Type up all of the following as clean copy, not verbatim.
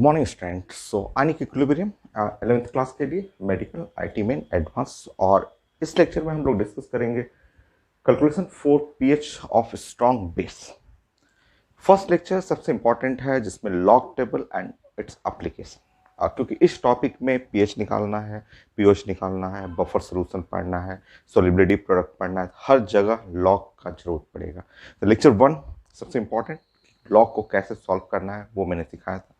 Morning student. So ionic equilibrium 11th class के लिए medical IT main advance, और इस लेक्चर में हम लोग डिस्कस करेंगे calculation for pH of strong base. First lecture सबसे इंपॉर्टेंट है जिसमें log table and its application, क्योंकि इस टॉपिक में पीएच निकालना है, पीओएच निकालना है, बफर सोल्यूशन पढ़ना है, सोलिबिलिटी प्रोडक्ट पढ़ना है, हर जगह लॉग का जरूरत पड़ेगा। तो लेक्चर 1 सबसे इंपॉर्टेंट, लॉग को कैसे सॉल्व करना है वो मैंने सिखाया था।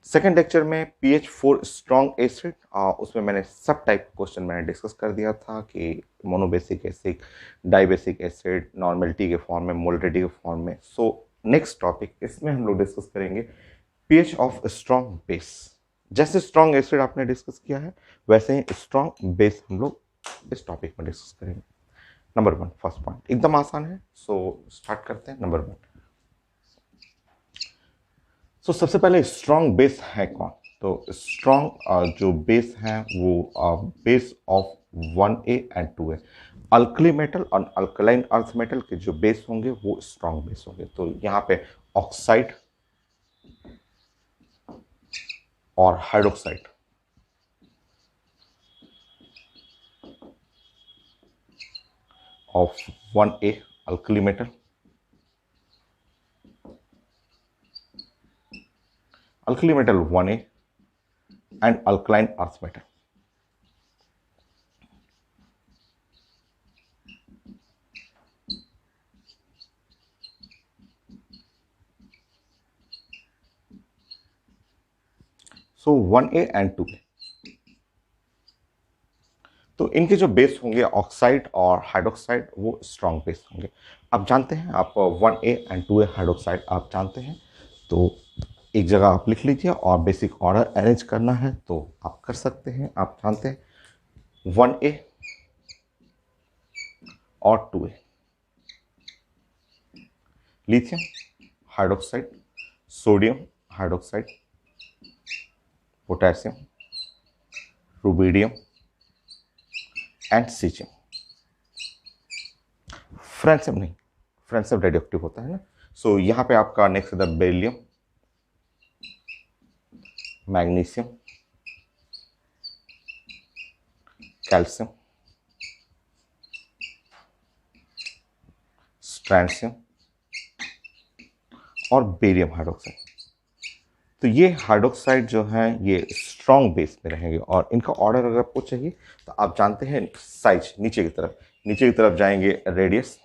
सेकेंड लेक्चर में पीएच फॉर स्ट्रॉन्ग एसिड, उसमें मैंने सब टाइप क्वेश्चन मैंने डिस्कस कर दिया था कि monobasic acid, dibasic acid, normality के फॉर्म में, मोलिडिटी के फॉर्म में। सो नेक्स्ट टॉपिक इसमें हम लोग डिस्कस करेंगे पीएच ऑफ स्ट्रॉन्ग बेस। जैसे स्ट्रॉन्ग एसिड आपने डिस्कस किया है वैसे ही स्ट्रॉन्ग बेस हम लोग इस टॉपिक में डिस्कस करेंगे। नंबर 1 फर्स्ट पॉइंट एकदम आसान है, सो स्टार्ट करते हैं। नंबर 1, सबसे पहले स्ट्रॉन्ग बेस है कौन? तो स्ट्रॉन्ग जो बेस है वो base of 1A and 2A। Alkali metal और अल्कलाइन अर्थ मेटल के जो बेस होंगे वो स्ट्रॉन्ग बेस होंगे। तो यहाँ पे ऑक्साइड और hydroxide of 1A alkali metal, alkali metal 1A and alkaline earth metal. So 1A and 2A, तो इनके जो बेस होंगे ऑक्साइड और हाइड्रोक्साइड वो स्ट्रॉन्ग बेस होंगे। आप जानते हैं, आप 1A एंड 2A हाइड्रोक्साइड आप जानते हैं, तो एक जगह आप लिख लीजिए और बेसिक ऑर्डर अरेंज करना है तो आप कर सकते हैं। आप जानते हैं 1A और 2A, lithium hydroxide, sodium hydroxide, potassium, rubidium and caesium. Francium नहीं, फ्रेंसियम रेडियोएक्टिव होता है ना। सो यहाँ पे आपका नेक्स्ट है बेरिलियम, मैग्नीशियम, कैल्शियम, स्ट्रैंशियम और बेरियम हाइड्रोक्साइड। तो ये हाइड्रोक्साइड जो है ये स्ट्रॉन्ग बेस में रहेंगे, और इनका ऑर्डर अगर आपको चाहिए तो आप जानते हैं साइज नीचे की तरफ जाएंगे रेडियस,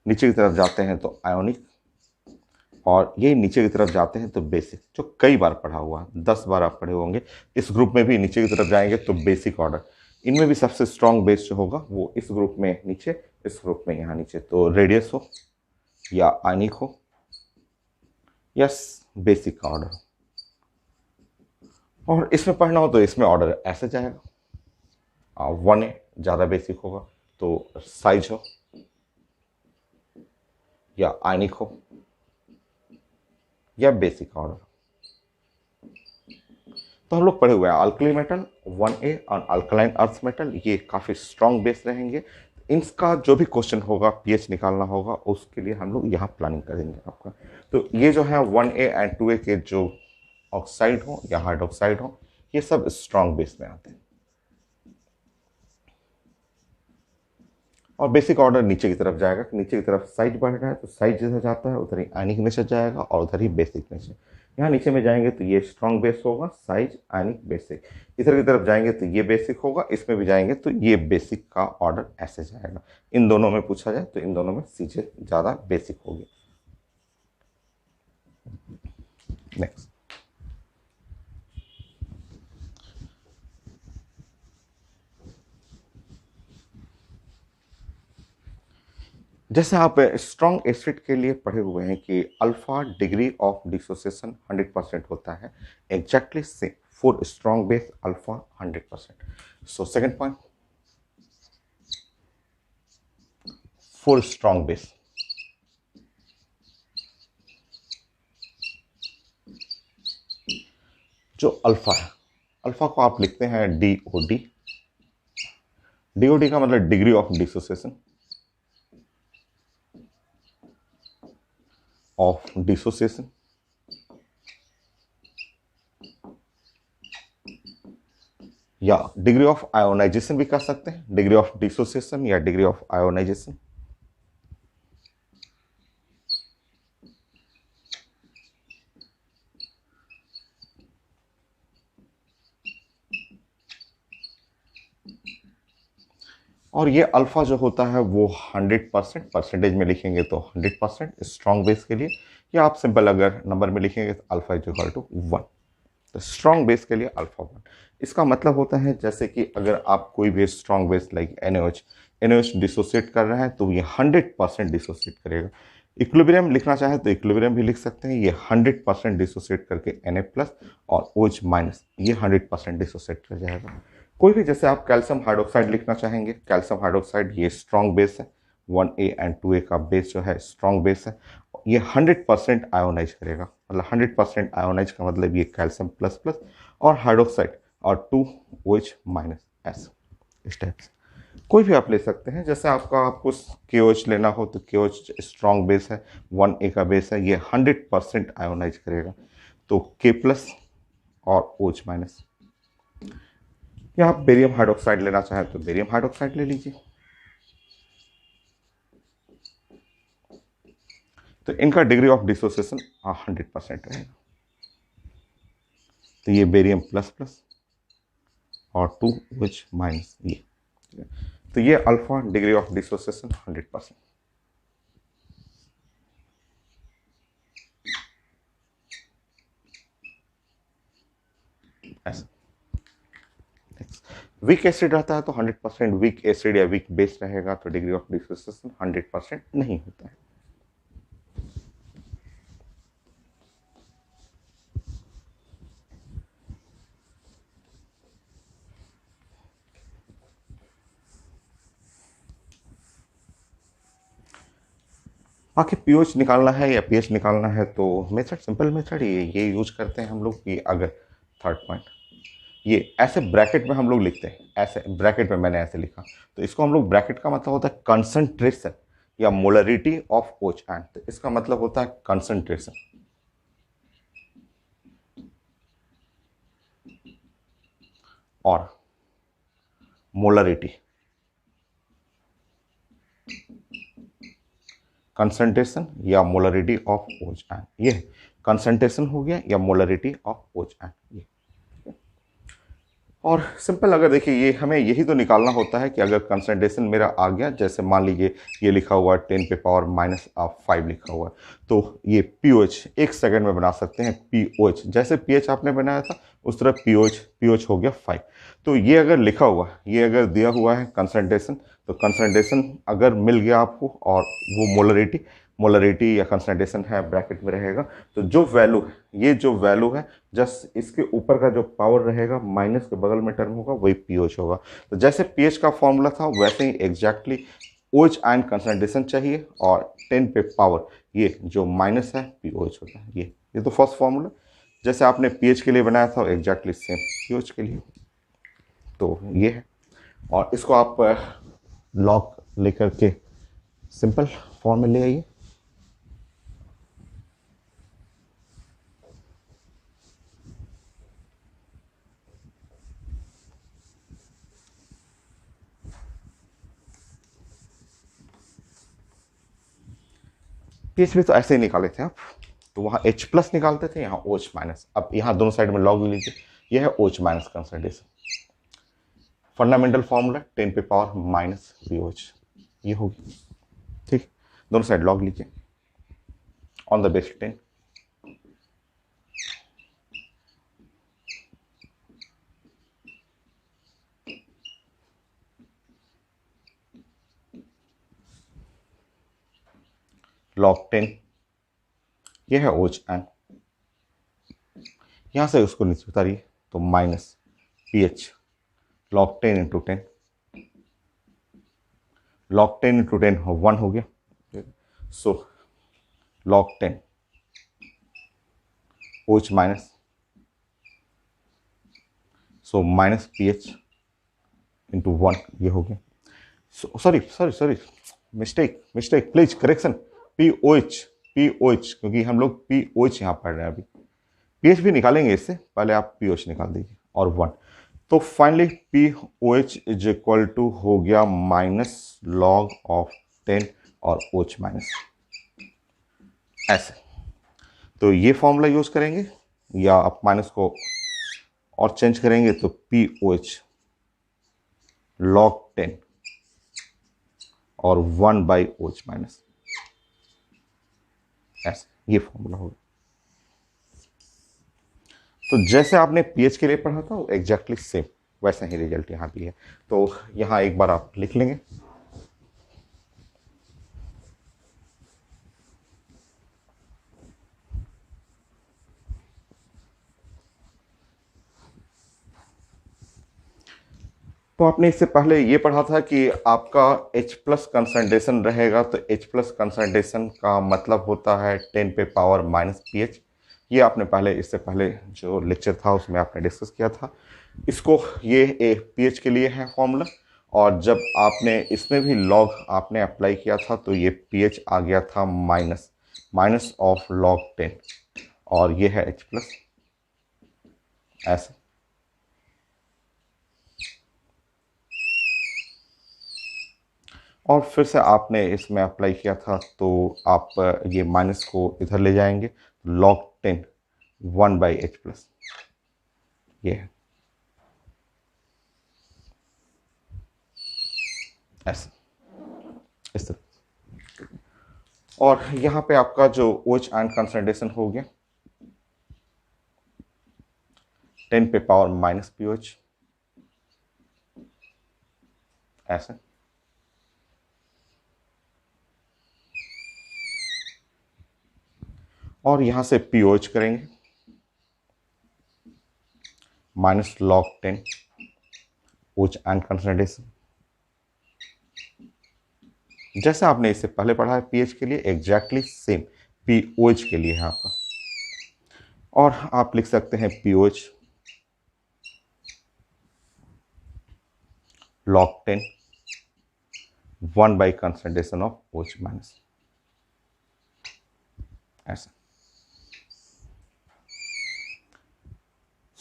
नीचे की तरफ जाते हैं तो आयोनिक, और ये नीचे की तरफ जाते हैं तो बेसिक, जो कई बार पढ़ा हुआ 10 बार आप पढ़े होंगे। इस ग्रुप में भी नीचे की तरफ जाएंगे तो बेसिक ऑर्डर, इनमें भी सबसे स्ट्रॉन्ग बेस जो होगा वो इस ग्रुप में नीचे, इस ग्रुप में यहाँ नीचे। तो रेडियस हो या आयनिक हो या बेसिक का ऑर्डर, और इसमें पढ़ना हो तो इसमें ऑर्डर ऐसे जाएगा। 1A ज़्यादा बेसिक होगा तो साइज हो या आयनिक हो या बेसिक ऑर्डर। तो हम लोग पढ़े हुए हैं अल्कली मेटल 1A और अल्कलाइन अर्थ मेटल, ये काफ़ी स्ट्रॉन्ग बेस रहेंगे। इनका जो भी क्वेश्चन होगा पीएच निकालना होगा उसके लिए हम लोग यहाँ प्लानिंग करेंगे आपका। तो ये जो है 1A एंड 2A के जो ऑक्साइड हो या हाइड्रोक्साइड हो ये सब स्ट्रॉन्ग बेस में आते हैं, और बेसिक ऑर्डर नीचे की तरफ जाएगा। नीचे की तरफ साइज बढ़ रहा है तो साइज जैसे जाता है उधर ही आयनिक नेचर जाएगा और उधर ही बेसिक नेचर। यहाँ नीचे में जाएंगे तो ये स्ट्रॉन्ग बेस होगा, साइज आयनिक बेसिक। इधर की तरफ जाएंगे तो ये बेसिक होगा, इसमें भी जाएंगे तो ये बेसिक का ऑर्डर ऐसे जाएगा। इन दोनों में पूछा जाए तो इन दोनों में चीजें ज़्यादा बेसिक होगी। नेक्स्ट, जैसे आप स्ट्रॉन्ग एसिड के लिए पढ़े हुए हैं कि अल्फा डिग्री ऑफ डिसोसिएशन 100% होता है, exactly same for strong base alpha 100%। So second point, for strong base जो अल्फा है, अल्फा को आप लिखते हैं DOD। DOD का मतलब डिग्री ऑफ डिसोसिएशन, या डिग्री ऑफ आयोनाइजेशन भी कह सकते हैं, डिग्री ऑफ डिसोसिएशन या डिग्री ऑफ आयोनाइजेशन। और ये अल्फा जो होता है वो 100% परसेंटेज में लिखेंगे तो 100% स्ट्रॉन्ग बेस के लिए, या आप सिंपल अगर नंबर में लिखेंगे तो अल्फा इज इक्वल टू 1। तो स्ट्रॉन्ग बेस के लिए अल्फा 1। इसका मतलब होता है जैसे कि अगर आप कोई भी strong base like NaOH dissociate कर रहा है तो ये 100% डिसोसिएट करेगा। इक्विलिब्रियम लिखना चाहे तो इक्विलिब्रियम भी लिख सकते हैं, ये 100% डिसोसिएट करके Na+ और OH- ये 100% डिसोसिएट कर जाएगा। कोई भी जैसे आप कैल्शियम हाइड्रोक्साइड लिखना चाहेंगे, कैल्शियम हाइड्रोक्साइड ये स्ट्रॉन्ग बेस है, 1A एंड 2A का बेस जो है स्ट्रॉन्ग बेस है, ये 100% आयोनाइज करेगा। मतलब 100% आयोनाइज का मतलब ये कैल्शियम प्लस और हाइड्रोक्साइड और 2OH- इस टाइप से कोई भी आप ले सकते हैं। जैसे आपको KOH लेना हो तो KOH स्ट्रॉन्ग बेस है, 1A का बेस है, ये 100% आयोनाइज करेगा। तो K+ और OH-। या आप बेरियम हाइड्रोक्साइड लेना चाहें तो बेरियम हाइड्रोक्साइड ले लीजिए। तो इनका डिग्री ऑफ डिसोसिएशन 100% रहेगा। तो ये बेरियम प्लस और 2OH- ये। तो ये अल्फा डिग्री ऑफ डिसोसिएशन 100%। ऐसा वीक एसिड रहता है तो 100% वीक एसिड या वीक बेस रहेगा, तो डिग्री ऑफ डिसोसिएशन 100% नहीं होता है। बाकी पीओच निकालना है या पीएच निकालना है तो मेथड सिंपल मेथड ये यूज करते हैं हम लोग कि अगर थर्ड पॉइंट ये ऐसे ब्रैकेट में हम लोग लिखते हैं, ऐसे ब्रैकेट में मैंने ऐसे लिखा, तो इसको हम लोग ब्रैकेट का मतलब होता है कंसंट्रेशन या मोलरिटी ऑफ OH एंड, तो इसका मतलब होता है कंसंट्रेशन और मोलरिटी। कंसंट्रेशन या मोलरिटी ऑफ OH एंड, ये कंसंट्रेशन हो गया या मोलरिटी ऑफ OH एंड ये। और सिंपल अगर देखिए ये हमें यही तो निकालना होता है कि अगर कंसंट्रेशन मेरा आ गया, जैसे मान लीजिए ये लिखा हुआ है 10⁻⁵ लिखा हुआ है, तो ये POH एक सेकंड में बना सकते हैं। POH जैसे pH आपने बनाया था उस तरह POH हो गया 5। तो ये अगर लिखा हुआ है, ये अगर दिया हुआ है कंसंट्रेशन, तो कंसंट्रेशन अगर मिल गया आपको और वो मोलरिटी या कंसंट्रेशन है ब्रैकेट में रहेगा, तो जो वैल्यू है, ये जो वैल्यू है जस्ट इसके ऊपर का जो पावर रहेगा माइनस के बगल में टर्म होगा वही पीओच होगा। तो जैसे पीएच का फॉर्मूला था वैसे ही एग्जैक्टली OH आयन कंसंट्रेशन चाहिए और 10 पे पावर ये जो माइनस है पीओच होता है। ये तो फर्स्ट फॉर्मूला जैसे आपने पीएच के लिए बनाया था एग्जैक्टली सेम पीओच के लिए। तो ये है और इसको आप लॉग लेकर के सिंपल फॉर्म में ले आइए। पीएच भी तो ऐसे ही निकाले थे आप, तो वहाँ H+ निकालते थे, यहाँ OH-। अब यहाँ दोनों साइड में लॉग लीजिए, ये है OH- कंसंट्रेशन। फंडामेंटल फॉर्मूला 10 पे पावर -POH ये होगी। ठीक, दोनों साइड लॉग लीजिए ऑन द बेस 10। log 10 ये है OH-। यहाँ से उसको नीचे उतारिए तो -PH log 10 into 10, log 10 into 10 1 हो गया। सो log 10 OH-, सो -PH इंटू 1 ये हो गया। Sorry mistake please correction. POH क्योंकि हम लोग POH यहाँ पढ़ रहे हैं अभी, पीएच भी निकालेंगे इससे पहले आप पीओच निकाल दीजिए और 1। तो finally p O H is equal to हो गया माइनस लॉग ऑफ 10 और ओ एच माइनस, ऐसे। तो ये फॉर्मूला यूज करेंगे, या आप माइनस को और चेंज करेंगे तो पी ओ एच लॉग 10 और 1 बाई ओ एच माइनस, ऐसे ये फॉर्मूला होगा। तो जैसे आपने पीएच के लिए पढ़ा था एग्जैक्टली सेम वैसा ही रिजल्ट यहाँ भी है। तो यहाँ एक बार आप लिख लेंगे। तो आपने इससे पहले ये पढ़ा था कि आपका H प्लस कंसंट्रेशन रहेगा, तो H प्लस कंसंट्रेशन का मतलब होता है 10 पे पावर माइनस पी एच। ये आपने पहले, इससे पहले जो लेक्चर था उसमें आपने डिस्कस किया था इसको। ये पी एच के लिए है फॉर्मूला, और जब आपने इसमें भी लॉग आपने अप्लाई किया था तो ये पी एच आ गया था माइनस माइनस ऑफ लॉग 10, और ये है H प्लस, ऐसे। और फिर से आपने इसमें अप्लाई किया था तो आप ये माइनस को इधर ले जाएंगे, लॉग 10 1 बाई एच प्लस, ये है ऐसे, इस तरह। और यहाँ पे आपका जो OH आयन कंसंट्रेशन हो गया 10 पे पावर माइनस पी OH, ऐसे। और यहाँ से पी OH करेंगे minus log 10 OH ion concentration, जैसे आपने इससे पहले पढ़ा है पीएच के लिए एग्जैक्टली सेम पी OH के लिए है आपका। और आप लिख सकते हैं P OH log 10 1 by concentration of OH minus, ऐसा।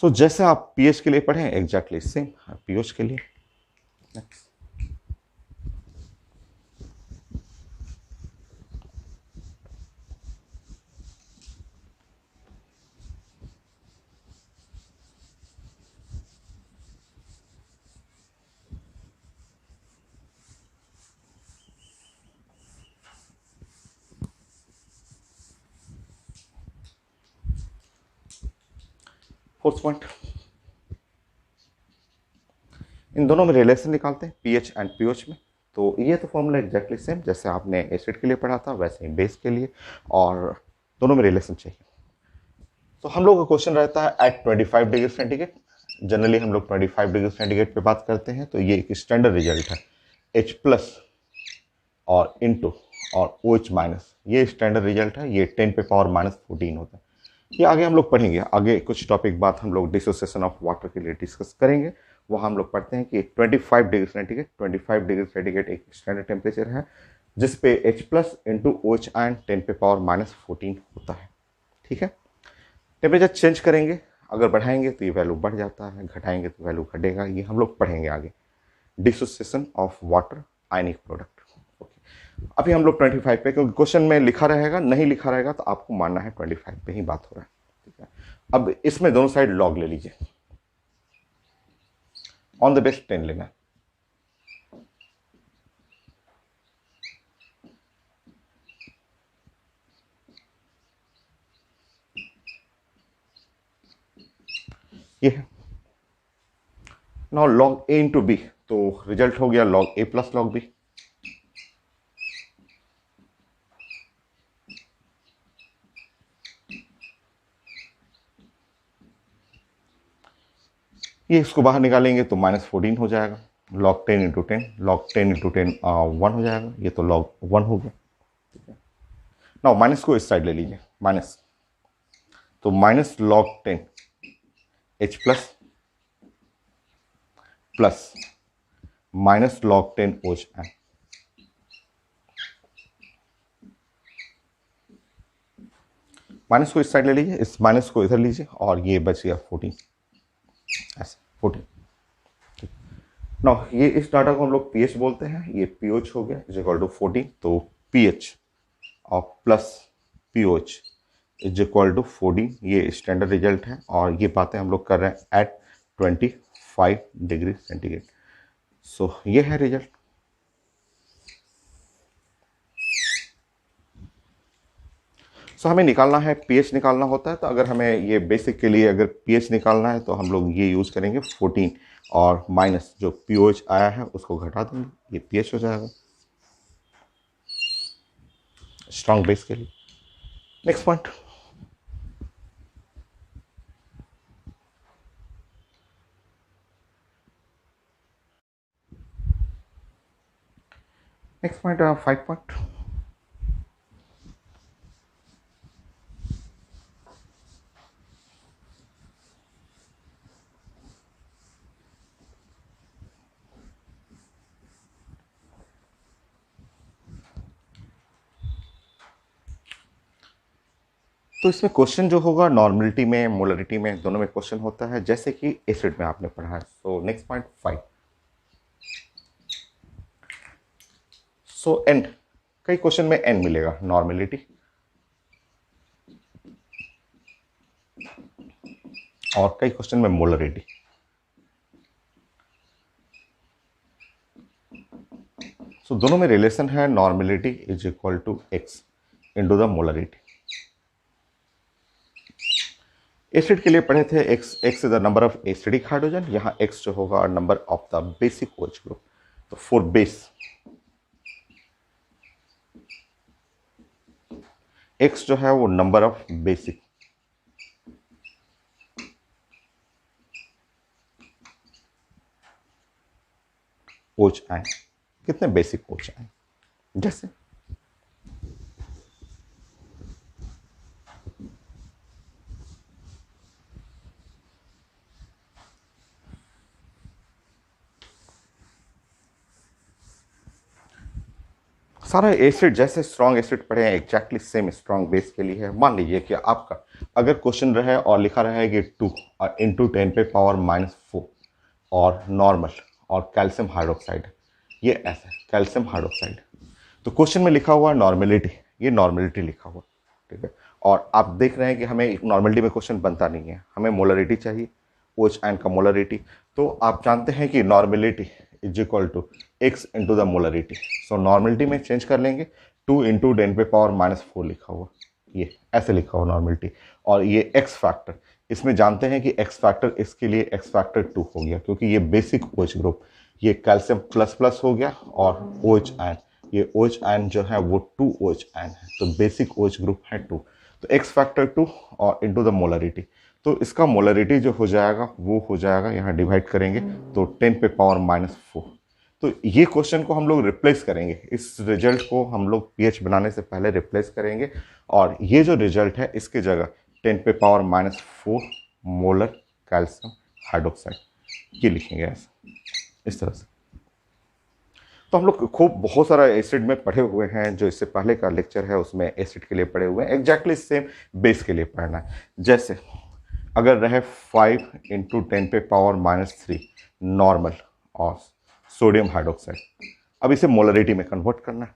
सो जैसे आप पीएच के लिए पढ़े एग्जैक्टली सेम पीओच के लिए। नेक्स्ट, फोर्थ पॉइंट, इन दोनों में रिलेशन निकालते हैं पीएच एंड पीओच में। तो ये तो फॉर्मूला एग्जैक्टली सेम जैसे आपने एसिड के लिए पढ़ा था वैसे ही बेस के लिए, और दोनों में रिलेशन चाहिए। तो हम लोग का क्वेश्चन रहता है एट 25 डिग्री सेंटीग्रेड, जनरली हम लोग 25 डिग्री सेंटीग्रेड पे बात करते हैं। तो ये एक स्टैंडर्ड रिजल्ट है, H प्लस और इनटू और OH माइनस, ये स्टैंडर्ड रिजल्ट है। ये 10 पे पावर माइनस 14 होता है। ये आगे हम लोग पढ़ेंगे, आगे कुछ टॉपिक बाद हम लोग डिसोसिएशन ऑफ वाटर के लिए डिस्कस करेंगे। वहाँ हम लोग पढ़ते हैं कि 25 डिग्री सेंटीग्रेड, 25 डिग्री सेंटीग्रेड एक स्टैंडर्ड टेम्परेचर है जिस पे H plus into OH ion 10 पे पावर माइनस 14 होता है। ठीक है, टेम्परेचर चेंज करेंगे, अगर बढ़ाएंगे तो ये वैल्यू बढ़ जाता है, घटाएंगे तो वैल्यू घटेगा। ये हम लोग पढ़ेंगे आगे, dissociation of water ionic product. अभी हम लोग 25 पे, क्योंकि क्वेश्चन में लिखा रहेगा, नहीं लिखा रहेगा तो आपको मानना है 25 पे ही बात हो रहा है। ठीक है, अब इसमें दोनों साइड लॉग ले लीजिए, ऑन द बेस 10 लेना है। ये है नाउ लॉग ए इंटू बी, तो रिजल्ट हो गया लॉग ए प्लस लॉग बी। ये इसको बाहर निकालेंगे तो माइनस 14 हो जाएगा, लॉग 10 इंटू 10, लॉग 10 इंटू 10 1 हो जाएगा, ये तो लॉग 1 हो गया। ठीक है, नाउ माइनस को इस साइड ले लीजिए, माइनस, तो minus log 10 H plus plus minus log 10 OH ion, minus को इस साइड ले लीजिए, इस माइनस को इधर लीजिए, और ये बच गया 14, ऐसे 14। ना ये इस डाटा को हम लोग पीएच बोलते हैं, ये पीओच हो गया इज इक्वल टू 14, तो पीएच और प्लस पीओच इज इक्वल टू 14, ये स्टैंडर्ड रिजल्ट है और ये बातें हम लोग कर रहे हैं एट 25 डिग्री सेंटीग्रेड। सो ये है रिजल्ट। सो हमें निकालना है, पीएच निकालना होता है, तो अगर हमें ये बेसिक के लिए अगर पीएच निकालना है तो हम लोग ये यूज़ करेंगे 14 और माइनस जो पीओएच आया है उसको घटा देंगे, ये पीएच हो जाएगा स्ट्रॉन्ग बेस के लिए। Next point, next point 5 point. तो इसमें क्वेश्चन जो होगा नॉर्मलिटी में, मोलरिटी में, दोनों में क्वेश्चन होता है, जैसे कि एसिड में आपने पढ़ा है। So next point 5। सो एन, कई क्वेश्चन में एन मिलेगा, नॉर्मलिटी, और कई क्वेश्चन में मोलरिटी। सो दोनों में रिलेशन है, normality is equal to x into the molarity. Acid के लिए पढ़े थे x, x is the number of acidic hydrogen, यहाँ एक्स जो होगा number of the basic OH group. तो फॉर बेस एक्स जो है वो नंबर ऑफ बेसिक OH आए, कितने बेसिक OH आए, जैसे सारा एसिड जैसे स्ट्रॉन्ग एसिड पढ़े हैं एग्जैक्टली सेम स्ट्रॉन्ग बेस के लिए है। मान लीजिए कि आपका अगर क्वेश्चन रहे और लिखा रहा है कि 2 और इंटू 10⁻⁻⁴ और नॉर्मल और कैल्शियम हाइड्रोक्साइड, ये ऐसा है कैल्शियम हाइड्रोक्साइड, तो क्वेश्चन में लिखा हुआ नॉर्मेलिटी, ये नॉर्मेलिटी लिखा हुआ, ठीक है। और आप देख रहे हैं कि हमें नॉर्मेलिटी में क्वेश्चन बनता नहीं है, हमें मोलरिटी चाहिए, OH आयन का मोलरिटी। तो आप जानते हैं कि normality is equal to x into the molarity. So normality में चेंज कर लेंगे, 2 इंटू 10⁻⁻⁴ लिखा हुआ, ये ऐसे लिखा हुआ नॉर्मेलिटी। और ये एक्स फैक्टर, इसमें जानते हैं कि एक्स फैक्टर, इसके लिए एक्स फैक्टर 2 हो गया, क्योंकि ये बेसिक OH ग्रुप, ये कैल्शियम प्लस प्लस हो गया, और OH आयन, ये OH आयन जो है वो 2 OH आयन है, तो बेसिक OH ग्रुप है 2, तो एक्स फैक्टर 2 और इंटू द मोलरिटी। तो इसका मोलरिटी जो हो जाएगा वो हो जाएगा, यहाँ डिवाइड करेंगे तो 10⁻⁻⁴। तो ये क्वेश्चन को हम लोग रिप्लेस करेंगे, इस रिजल्ट को हम लोग पीएच बनाने से पहले रिप्लेस करेंगे, और ये जो रिजल्ट है इसके जगह 10⁻⁻⁴ मोलर कैल्शियम हाइड्रोक्साइड ये लिखेंगे ऐसा, इस तरह से। तो हम लोग खूब बहुत सारा एसिड में पढ़े हुए हैं, जो इससे पहले का लेक्चर है उसमें एसिड के लिए पढ़े हुए हैं, एग्जैक्टली सेम बेस के लिए पढ़ना है। जैसे अगर रहे 5 इंटू 10⁻⁻³ नॉर्मल और सोडियम हाइड्रोक्साइड, अब इसे मोलरिटी में कन्वर्ट करना है,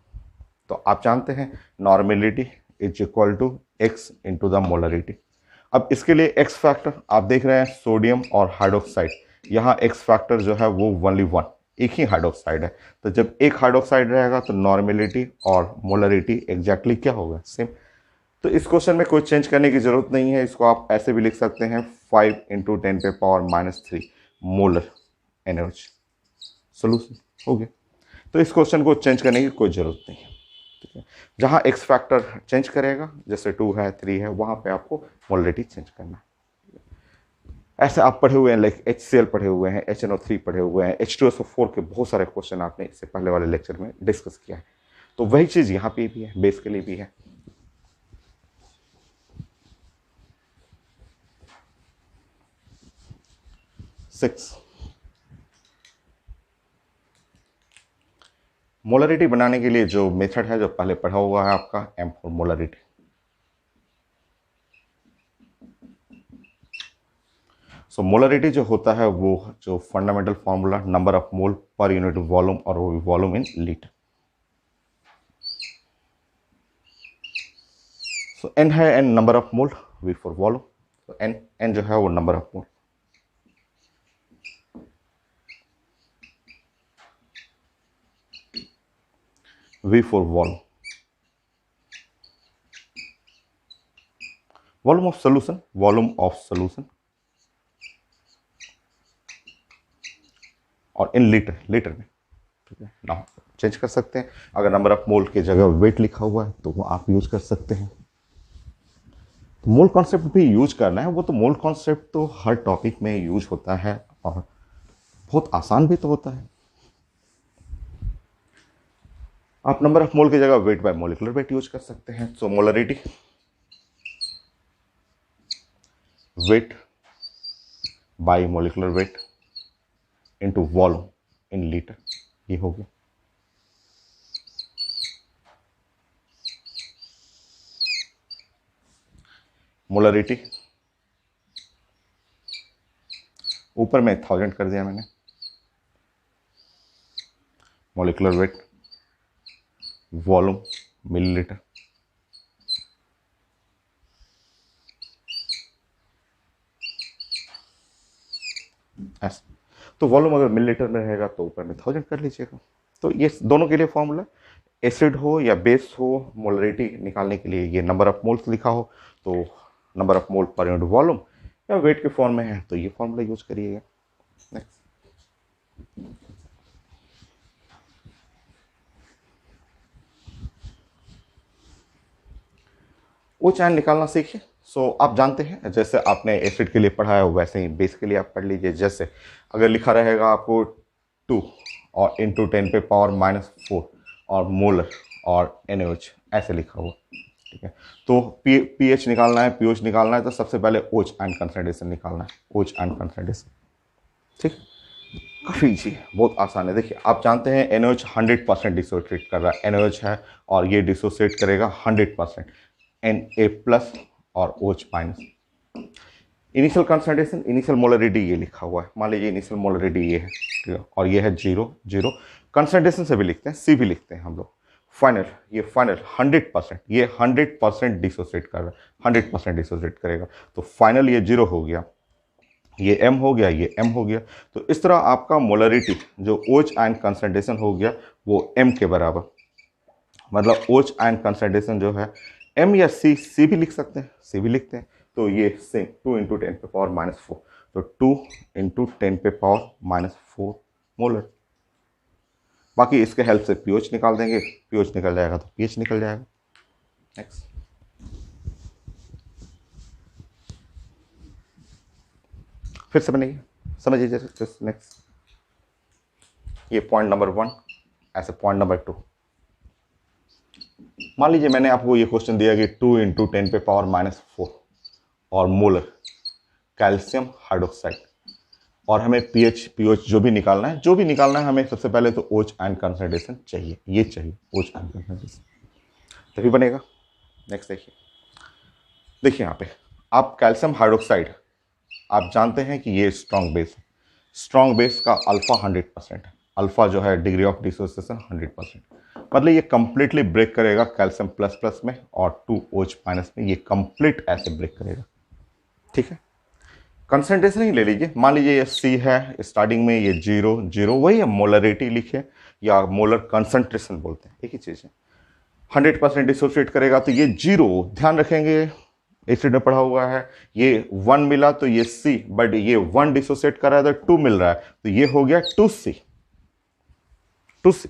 तो आप जानते हैं normality is equal to x into the molarity. अब इसके लिए एक्स फैक्टर आप देख रहे हैं, सोडियम और हाइड्रोक्साइड, यहाँ एक्स फैक्टर जो है वो ओनली 1, एक ही हाइड्रोक्साइड है, तो जब एक हाइड्रोक्साइड रहेगा तो नॉर्मेलिटी और मोलरिटी एग्जैक्टली क्या होगा, सेम। तो इस क्वेश्चन में कोई चेंज करने की जरूरत नहीं है, इसको आप ऐसे भी लिख सकते हैं 5 इंटू 10⁻³ मोलर NaOH, सोल्यूशन हो गया। तो इस क्वेश्चन को चेंज करने की कोई ज़रूरत नहीं है, ठीक है। जहाँ एक्स फैक्टर चेंज करेगा, जैसे 2 है 3 है, वहाँ पे आपको मोलरिटी चेंज करना है। ऐसे आप पढ़े हुए हैं, लाइक HCl पढ़े हुए हैं, HNO3 पढ़े हुए हैं, H2SO4 के बहुत सारे क्वेश्चन आपने इससे पहले वाले लेक्चर में डिस्कस किया है, तो वही चीज़ यहाँ पे भी है, बेस के लिए भी है। 6 मोलरिटी बनाने के लिए जो मेथड है जो पहले पढ़ा हुआ है आपका M4 मोलरिटी। सो मोलरिटी जो होता है वो जो fundamental formula number of mole per unit volume और वो volume in litre. So n है n number of mole, V for volume, तो एन एन जो है वो number of mole. V for volume, volume of solution, volume of solution, और in litre, litre में, ठीक है ना, चेंज कर सकते हैं। अगर नंबर ऑफ मोल की जगह वेट लिखा हुआ है तो वो आप यूज कर सकते हैं। तो मोल कॉन्सेप्ट भी यूज करना है, वो तो मोल कॉन्सेप्ट तो हर टॉपिक में यूज होता है और बहुत आसान भी तो होता है। आप नंबर ऑफ मोल की जगह weight by molecular weight use कर सकते हैं। So molarity, weight by molecular weight into volume in litre, ये हो गया। मोलरिटी ऊपर में 1000 कर दिया मैंने, मोलिकुलर वेट वॉल्यूम मिलीलीटर, ऐसा। तो वॉल्यूम अगर मिलीलीटर में रहेगा तो ऊपर में 1000 कर लीजिएगा। तो ये दोनों के लिए फॉर्मूला, एसिड हो या बेस हो, मोलरिटी निकालने के लिए ये नंबर ऑफ मोल्स लिखा हो तो number of mole per unit volume, या वेट के फॉर्म में है तो ये फॉर्मूला यूज करिएगा। नेक्स्ट, वो चैन निकालना सीखिए। सो आप जानते हैं, जैसे आपने एसिड के लिए पढ़ा है वैसे ही बेस के लिए आप पढ़ लीजिए। जैसे अगर लिखा रहेगा आपको 2 और इंटू 10 पे पावर -4 और मोलर और NaOH ऐसे लिखा हुआ, ठीक है। तो पीएच निकालना है, पीओच निकालना है, तो सबसे पहले OH एंड कंसंट्रेशन निकालना है, OH एंड कंसंट्रेशन, ठीक। काफ़ी ईजी, बहुत आसान है। देखिए आप जानते हैं NaOH 100% डिसोसिएट कर रहा है, NaOH है और ये डिसोसिएट करेगा 100%, Na प्लस और OH minus. Initial concentration, initial molarity ये लिखा हुआ है, मान लीजिए इनिशियल मोलरिटी ये है, ठीक है, और ये है 0 0। कंसंट्रेशन से भी लिखते हैं, सी भी लिखते हैं हम लोग। फाइनल, ये फाइनल 100%, ये 100% डिसोसिएट कर रहा है, 100% डिसोसिएट करेगा, तो फाइनल ये 0 हो गया, ये M हो गया, ये M हो गया। तो इस तरह आपका मोलरिटी जो OH आयन कंसंट्रेशन हो गया वो M के बराबर, मतलब OH आयन कंसंट्रेशन जो है M या C भी लिख सकते हैं, C भी लिखते हैं। तो ये सेम 2 इंटू 10 पे पावर -4, तो 2 इंटू 10 पे पावर -4 मोलर। बाकी इसके हेल्प से पीओच निकाल देंगे, पीओच निकल जाएगा तो पीएच निकल जाएगा। नेक्स्ट, फिर से बनेगी, समझिए जैसे नेक्स्ट, ये पॉइंट नंबर 1, ऐसे पॉइंट नंबर 2। मान लीजिए मैंने आपको ये क्वेश्चन दिया कि 2 इंटू 10 पे पावर -4 और मोलर कैल्शियम हाइड्रोक्साइड, और हमें पीओच जो भी निकालना है, हमें सबसे पहले तो OH आयन कंसंट्रेशन चाहिए, ये चाहिए OH आयन कंसंट्रेशन, तभी बनेगा। नेक्स्ट देखिए यहाँ पे आप कैल्शियम हाइड्रोक्साइड, आप जानते हैं कि ये स्ट्रॉन्ग बेस है, स्ट्रॉन्ग बेस का अल्फा 100% है, अल्फा जो है डिग्री ऑफ डिसोसिएशन 100%, मतलब ये कंप्लीटली ब्रेक करेगा कैल्शियम प्लस प्लस में और 2OH माइनस में, ये कंप्लीट ऐसे ब्रेक करेगा, ठीक है। कंसंट्रेशन ही ले लीजिए, मान लीजिए ये C है, स्टार्टिंग में ये 0 0, वही है मोलरिटी लिखे या मोलर कंसंट्रेशन बोलते हैं, एक ही चीज़ है। 100% डिसोसिएट करेगा तो ये 0, ध्यान रखेंगे एसिड में पढ़ा हुआ है, ये 1 मिला तो ये C, बट ये 1 डिसोसिएट कर रहा है तो 2 मिल रहा है, तो ये हो गया 2C, 2C।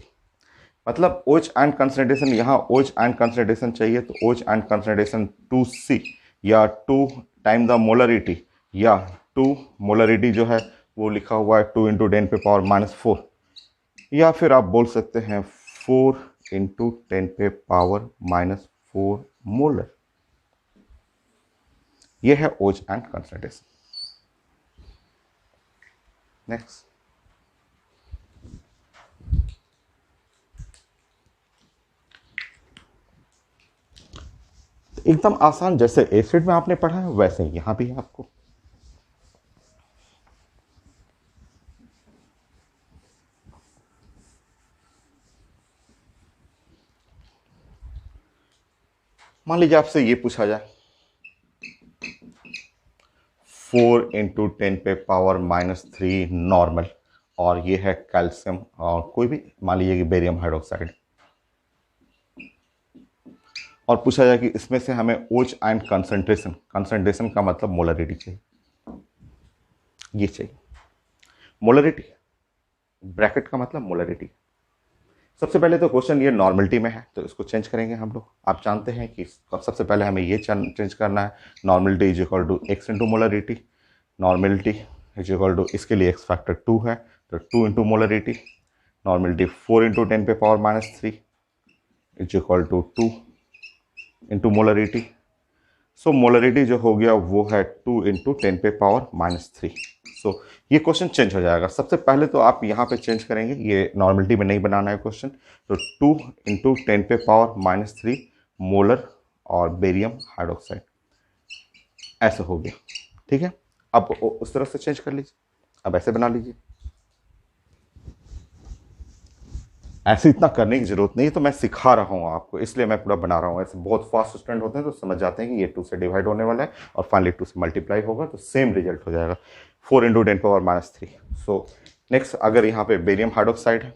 मतलब OH आयन कंसंट्रेशन, यहाँ OH आयन कंसंट्रेशन चाहिए तो OH आयन कंसंट्रेशन 2C, या 2 टाइम द मोलरिटी, या 2 मोलरिटी जो है वो लिखा हुआ है 2 इंटू 10 पे पावर -4, या फिर आप बोल सकते हैं 4 इंटू 10 पे पावर -4 मोलर, ये है OH आयन कंसंट्रेशन। नेक्स्ट, एकदम आसान, जैसे एसिड में आपने पढ़ा है वैसे ही यहाँ भी है आपको। मान लीजिए आपसे ये पूछा जाए 4 × 10⁻³ नॉर्मल, और ये है कैल्शियम और कोई भी, मान लीजिए कि बेरियम हाइड्रोक्साइड, और पूछा जाए कि इसमें से हमें OH आयन कंसंट्रेशन, कंसंट्रेशन का मतलब मोलरिटी चाहिए, ये चाहिए मोलरिटी, ब्रैकेट का मतलब मोलरिटी। सबसे पहले तो क्वेश्चन ये नॉर्मलिटी में है, तो इसको चेंज करेंगे हम लोग। आप जानते हैं कि सबसे पहले हमें ये चेंज करना है, normality is equal to x into molarity, normality is equal to, इसके लिए x फैक्टर 2 है तो 2 into molarity, normality 4 × 10⁻³ is equal to 2 into molarity. So molarity जो हो गया वो है 2 × 10⁻³ सो ये क्वेश्चन चेंज हो जाएगा। सबसे पहले तो आप यहाँ पे चेंज करेंगे, ये नॉर्मलिटी में नहीं बनाना है क्वेश्चन, तो 2 × 10⁻³ मोलर और बेरियम हाइड्रोक्साइड, ऐसा हो गया। ठीक है, अब उस तरह से चेंज कर लीजिए, अब ऐसे बना लीजिए। ऐसे इतना करने की जरूरत नहीं है, तो मैं सिखा रहा हूँ आपको, इसलिए मैं पूरा बना रहा हूँ। ऐसे बहुत फास्ट स्टूडेंट होते हैं तो समझ जाते हैं कि ये 2 से डिवाइड होने वाला है और फाइनली 2 से मल्टीप्लाई होगा तो सेम रिजल्ट हो जाएगा, 4 × 10⁻³ सो नेक्स्ट, अगर यहाँ पे बेरियम हाइड्रोक्साइड है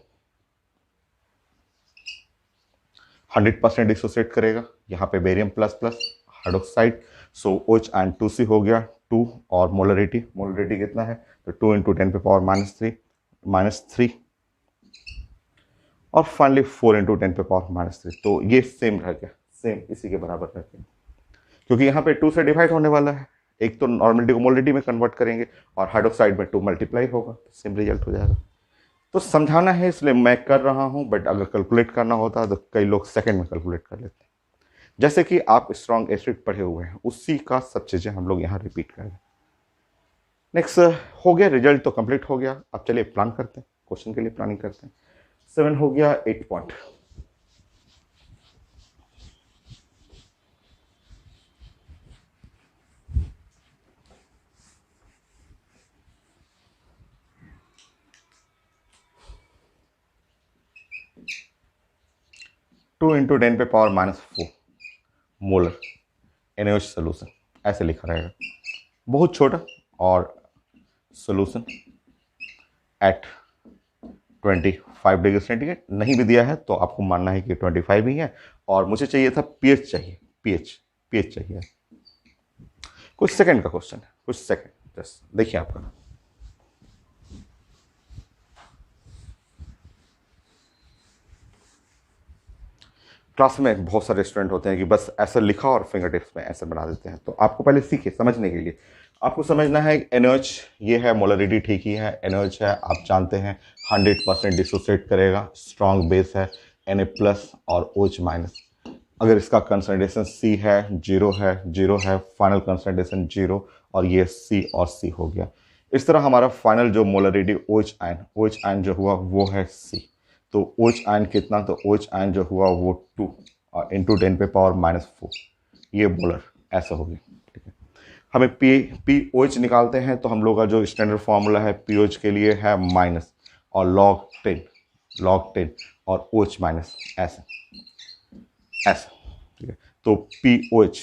100% डिसोसिएट करेगा, यहाँ पे बेरियम प्लस प्लस हाइड्रोक्साइड, सो OH आयन 2C हो गया 2, और मोलरिटी, मोलरिटी कितना है तो 2 × 10⁻³ और फाइनली 4 × 10⁻³, तो ये सेम रह गया, सेम इसी के बराबर रह गया, क्योंकि यहाँ पे 2 से डिवाइड होने वाला है, एक तो नॉर्मलिटी को मोलरिटी में कन्वर्ट करेंगे और हाइड्रोक्साइड में 2 मल्टीप्लाई होगा तो सेम रिजल्ट हो जाएगा। तो समझाना है इसलिए मैं कर रहा हूँ, बट अगर कैलकुलेट करना होता है तो कई लोग सेकंड में कैलकुलेट कर लेते हैं। जैसे कि आप स्ट्रॉन्ग एसिड पढ़े हुए हैं, उसी का सब चीज़ें हम लोग यहाँ रिपीट करेंगे। नेक्स्ट, हो गया रिजल्ट तो कंप्लीट हो गया। अब चलिए प्लान करते हैं, क्वेश्चन के लिए प्लानिंग करते हैं। 7 हो गया 8 point, two into 10⁻⁴ molar NaOH solution, ऐसे लिखा रहेगा, बहुत छोटा, और सोल्यूशन एट 25 डिग्री सेंटीग्रेड। नहीं भी दिया है तो आपको मानना है कि 25 ही है, और मुझे चाहिए था pH चाहिए, pH चाहिए। कुछ सेकंड का क्वेश्चन है, कुछ सेकंड जस्ट देखिए आपका। क्लास में बहुत सारे स्टूडेंट होते हैं कि बस ऐसा लिखा और फिंगर टिप्स में ऐसे बना देते हैं, तो आपको पहले सीखिए समझने के लिए। आपको समझना है NaOH, ये है मोलरिटी ठीक ही है, NaOH है, आप जानते हैं 100% डिसोसिएट करेगा, स्ट्रॉन्ग बेस है, Na प्लस और OH माइनस। अगर इसका कंसंट्रेशन C है, जीरो है, फाइनल कंसंट्रेशन 0, और ये C और C हो गया। इस तरह हमारा फाइनल जो मोलरिटी OH आयन जो हुआ वो है C, तो OH आयन कितना, तो OH आयन जो हुआ वो 2 और इंटू 10⁻⁴, ये मोलर ऐसा हो गया। ठीक है, हमें POH निकालते हैं, तो हम लोग का जो स्टैंडर्ड फार्मूला है POH के लिए है माइनस और log 10 और OH माइनस, ऐसा। ठीक है, तो POH,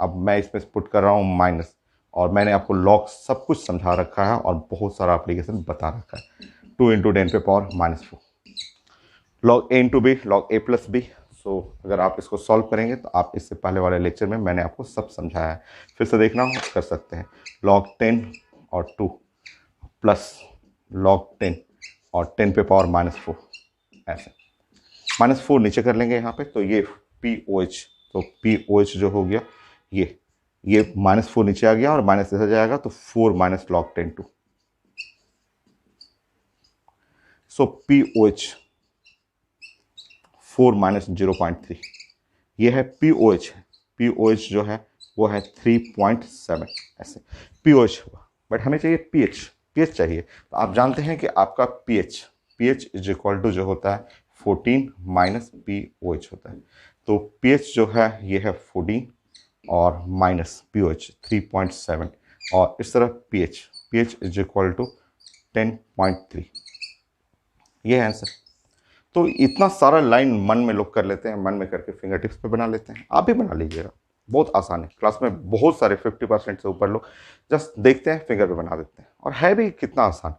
अब मैं इसमें पुट कर रहा हूँ माइनस, और मैंने आपको लॉग सब कुछ समझा रखा है और बहुत सारा एप्लीकेशन बता रखा है। 2 × 10⁻⁴ log A into B, log A plus B. So अगर आप इसको सॉल्व करेंगे तो आप इससे पहले वाले लेक्चर में मैंने आपको सब समझाया है, फिर से देखना हो कर सकते हैं। log 10 और 2 प्लस log 10 और 10⁻⁴, ऐसे -4 नीचे कर लेंगे यहाँ पे, तो ये POH, तो POH जो हो गया ये -4 नीचे आ गया और माइनस ऐसा जाएगा, तो 4 - log 10 2, सो POH 4 - 0.3, ये है POH जो है वो है 3.7, ऐसे POH हुआ। बट हमें चाहिए pH चाहिए, तो आप जानते हैं कि आपका pH इज इक्वल टू जो होता है 14 - POH होता है, तो pH जो है ये है 14 और माइनस POH 3.7, और इस तरह pH इज इक्वल टू 10.3, ये है आंसर। तो इतना सारा लाइन मन में लोग कर लेते हैं, मन में करके फिंगर टिप्स पे बना लेते हैं। आप भी बना लीजिएगा, बहुत आसान है। क्लास में बहुत सारे 50% से ऊपर लोग जस्ट देखते हैं, फिंगर पे बना देते हैं, और है भी कितना आसान।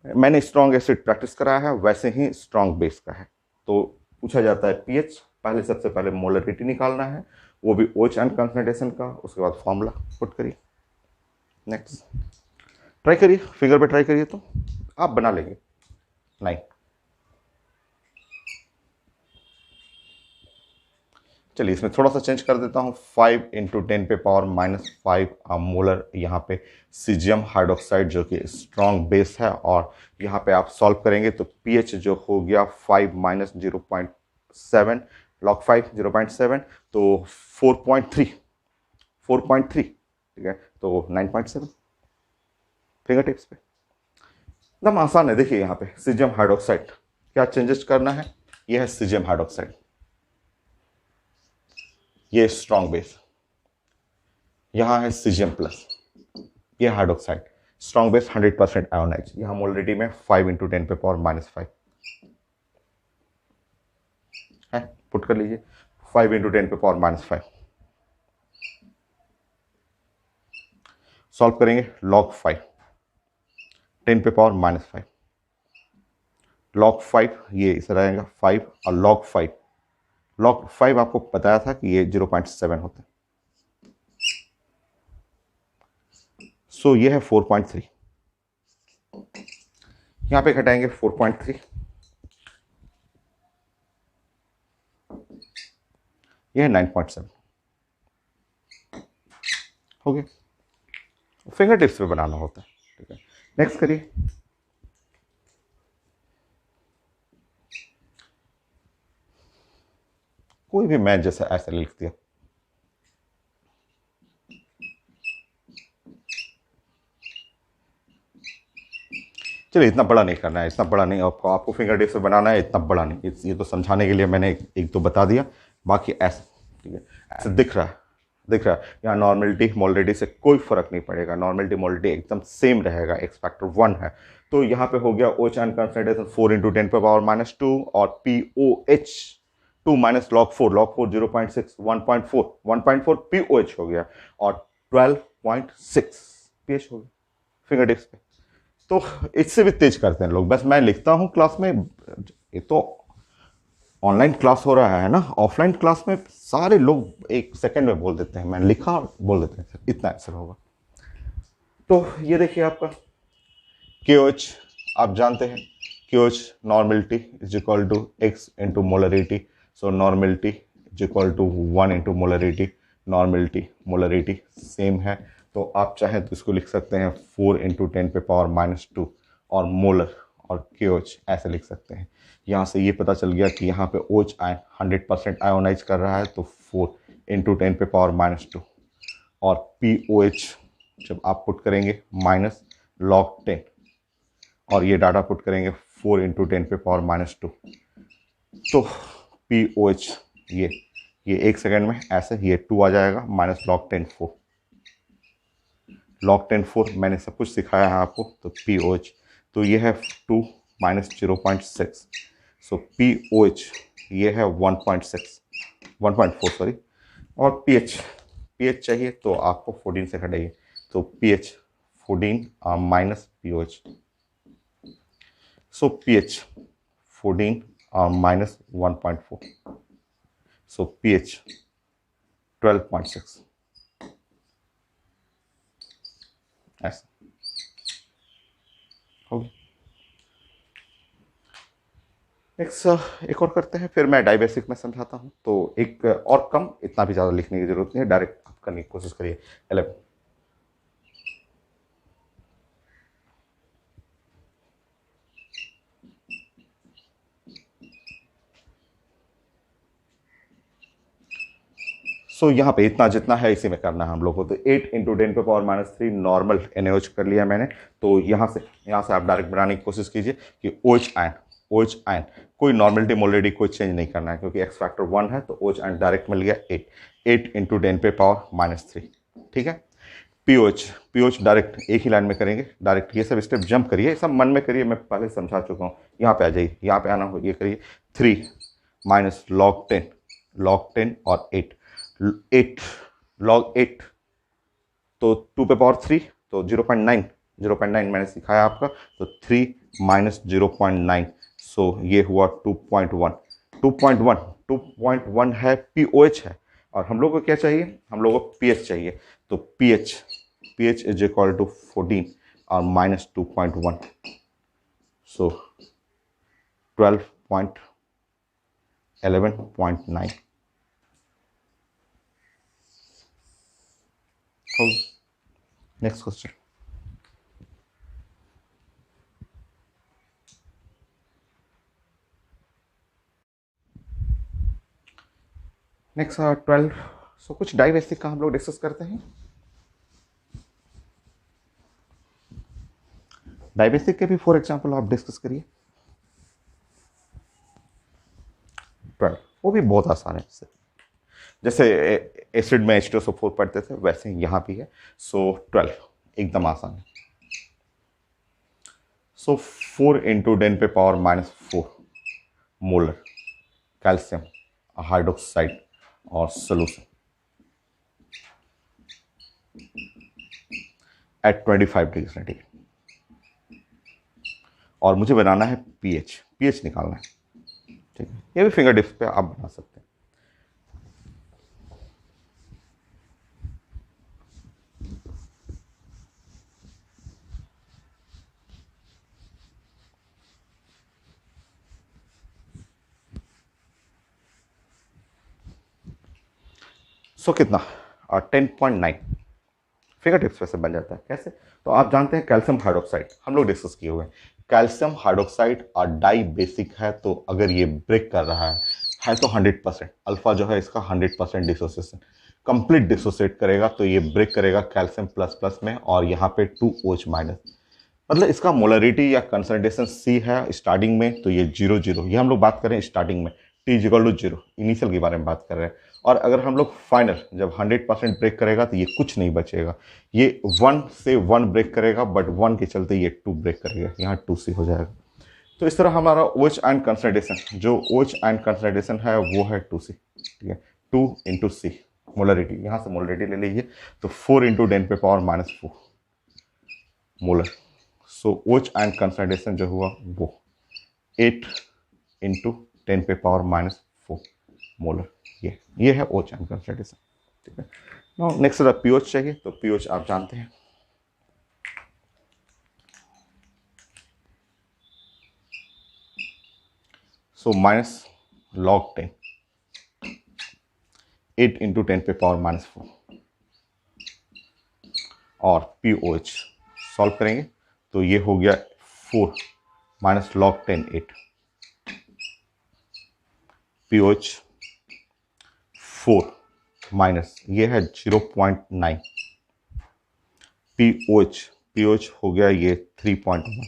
मैंने स्ट्रॉन्ग एसिड प्रैक्टिस कराया है, वैसे ही स्ट्रॉन्ग बेस का है। तो पूछा जाता है पीएच, पहले सबसे पहले मोलरिटी निकालना है, वो भी OH एंड कंसंट्रेशन का, उसके बाद फॉर्मूला पुट करिए। नेक्स्ट ट्राई करिए, फिंगर पे ट्राई करिए तो आप बना लेंगे। 9, चलिए इसमें थोड़ा सा चेंज कर देता हूँ। 5 × 10⁻⁻5 मोलर यहाँ पे सीजियम हाइड्रोक्साइड जो कि स्ट्रॉन्ग बेस है, और यहाँ पे आप सॉल्व करेंगे तो पीएच जो हो गया 5 - 0.7 log 5 0.7, तो 4.3 ठीक है, तो 9.7 फिंगर टिप्स पे। एकदम आसान है। देखिए यहाँ पे सीजियम हाइड्रोक्साइड, क्या चेंजेस करना है, ये है सीजियम हाइड्रोक्साइड, ये स्ट्रॉन्ग बेस, यहां है सीजियम प्लस, ये हाइड्रोक्साइड, स्ट्रॉन्ग बेस 100% आयोनाइज, यहां मोलरिटी में 5 × 10⁻⁻5 है। पुट कर लीजिए 5 × 10⁻⁻5, सॉल्व करेंगे log 5 10⁻⁻5, log 5 ये इस रहेगा 5, और log 5 आपको बताया था कि ये 0.7 होता है, सो ये है 4.3, यहां पे घटाएंगे 4.3, ये है 9.7, हो गया। फिंगर टिप्स पे बनाना होता है, ठीक है। नेक्स्ट करिए। कोई भी मैच जैसा ऐसा लिख दिया, चलिए इतना बड़ा नहीं करना है, इतना बड़ा नहीं, आपको फिंगर टिप्स पे बनाना है, इतना बड़ा नहीं। ये तो समझाने के लिए मैंने एक तो बता दिया, बाकी ऐसे, ठीक है, ऐसे दिख रहा है, यहाँ नॉर्मलिटी मोलरिटी से कोई फर्क नहीं पड़ेगा, नॉर्मलिटी मोलरिटी एकदम सेम रहेगा, एक्स फैक्टर 1 है। तो यहाँ पे हो गया OH एंड कंसंट्रेशन 4 × 10⁻⁻2, और POH 2 - log 4 0.6 1.4 POH हो गया, और 12.6 pH हो गया फिंगर टिप्स पे। तो इससे भी तेज करते हैं लोग, बस मैं लिखता हूँ क्लास में। ये तो ऑनलाइन क्लास हो रहा है ना, ऑफलाइन क्लास में सारे लोग 1 सेकंड में बोल देते हैं, मैंने लिखा बोल देते हैं, इतना आंसर होगा। तो ये देखिए आपका KOH, आप जानते हैं KOH normality is equal to x × molarity, so normality is equal to 1 × molarity, molarity same है, तो आप चाहें तो इसको लिख सकते हैं 4 × 10⁻⁻2, और मोलर और KOH ऐसे लिख सकते हैं। यहाँ से ये पता चल गया कि यहाँ पे OH 100% आयोनाइज कर रहा है, तो 4 × 10⁻⁻2, और POH जब आप पुट करेंगे -log 10, और ये डाटा पुट करेंगे 4 × 10⁻⁻2, तो POH ये 1 सेकेंड में ऐसे ये 2 आ जाएगा, -log 10 4, log 10 4 मैंने सब कुछ सिखाया है आपको। तो POH, तो ये है 2 - 0.6, सो POH ये है 1.4 सॉरी, और pH चाहिए तो आपको 14 से घटाइए, तो pH 14 - POH, सो pH 14 -1.4, सो pH 12.6, ऐसा हो गया। नेक्स्ट एक और करते हैं, फिर मैं डाइबेसिक में समझाता हूँ। तो एक और कम, इतना भी ज़्यादा लिखने की जरूरत नहीं है, डायरेक्ट आप करने की कोशिश करिए। 11, सो यहाँ पे इतना जितना है इसी में करना है हम लोग को। तो 8 × 10⁻³ नॉर्मल NaOH कर लिया मैंने। तो यहाँ से आप डायरेक्ट बनाने की कोशिश कीजिए कि OH आयन कोई नॉर्मलिटी मोलरिटी कोई चेंज नहीं करना है, क्योंकि एक्स फैक्टर 1 है, तो OH आयन डायरेक्ट मिल गया 8 × 10⁻³ ठीक है। पीओएच, पीओएच डायरेक्ट एक ही लाइन में करेंगे, डायरेक्ट ये सब स्टेप जंप करिए, सब मन में करिए, मैं पहले समझा चुका हूँ। यहाँ पे आ जाइए, यहाँ पे आना हो, ये करिए 3 माइनस लॉग 10, लॉग 10 और 8, 8 लॉग 8 तो 2 पे पावर 3 तो 0.9, 0.9 मैंने सिखाया आपका, तो 3 माइनस 0.9, सो ये हुआ 2.1, 2.1, 2.1 है, पीओएच है। और हम लोग को क्या चाहिए, हम लोग को पीएच चाहिए, तो pH, pH is equal to 14 और माइनस 2.1, सो 11.9 हो। नेक्स्ट क्वेश्चन, नेक्स्ट 12, सो कुछ डाई बेसिक का हम लोग डिस्कस करते हैं। डाई बेसिक के भी 4 एग्जाम्पल आप डिस्कस करिए। 12 वो भी बहुत आसान है, जैसे एसिड में H2SO4 पढ़ते थे वैसे ही यहाँ भी है, सो 12 एकदम आसान है। सो 4 इंटू 10 पे power minus 4 molar calcium hydroxide और सोल्यूशन एट 25 डिग्री सेंटीग्रेड, और मुझे बनाना है पीएच, पीएच निकालना है, ठीक है। ये भी फिंगर टिप्स पे आप बना सकते हैं। सो कितना 10.9 फिंगर टिप्स वैसे बन जाता है। कैसे, तो आप जानते हैं कैल्शियम हाइड्रोक्साइड हम लोग डिस्कस किए हुए हैं, कैल्शियम हाइड्रोक्साइड और डाई बेसिक है, तो अगर ये ब्रेक कर रहा है तो 100%, अल्फा जो है इसका 100% डिसोसिएशन, कंप्लीट डिसोसिएट करेगा, तो ये ब्रेक करेगा कैल्शियम प्लस प्लस में, और यहाँ पे 2OH माइनस, मतलब इसका मोलरिटी या कंसंट्रेशन सी है स्टार्टिंग में, तो ये 0 0, ये हम लोग बात करें स्टार्टिंग में, T इक्वल टू 0 इनिशियल के बारे में बात कर रहे हैं। और अगर हम लोग फाइनल जब 100% ब्रेक करेगा तो ये कुछ नहीं बचेगा, ये 1 से 1 ब्रेक करेगा, बट 1 के चलते ये 2 ब्रेक करेगा, यहाँ 2C हो जाएगा। तो इस तरह हमारा OH एंड कंसंट्रेशन, जो OH एंड कंसंट्रेशन है वो है 2C, ठीक है, 2 इंटू C मोलरिटी, यहाँ से मोलरिटी ले लीजिए, तो 4 इंटू 10 पे power minus 4 molar, so OH and concentration जो हुआ वो 8 इंटू 10 पे पावर माइनस 4 मोलर, ये है OH एंड कंसंट्रेशन, ठीक है। नाउ नेक्स्ट पीओएच चाहिए, तो पीओएच आप जानते हैं, सो माइनस लॉग 10, 8 इंटू 10 पे पावर माइनस 4, और पीओएच सॉल्व करेंगे तो ये हो गया 4 माइनस लॉग 10 8, पीओएच 4 माइनस ये है 0.9, पीओएच, पीओएच हो गया ये 3.1,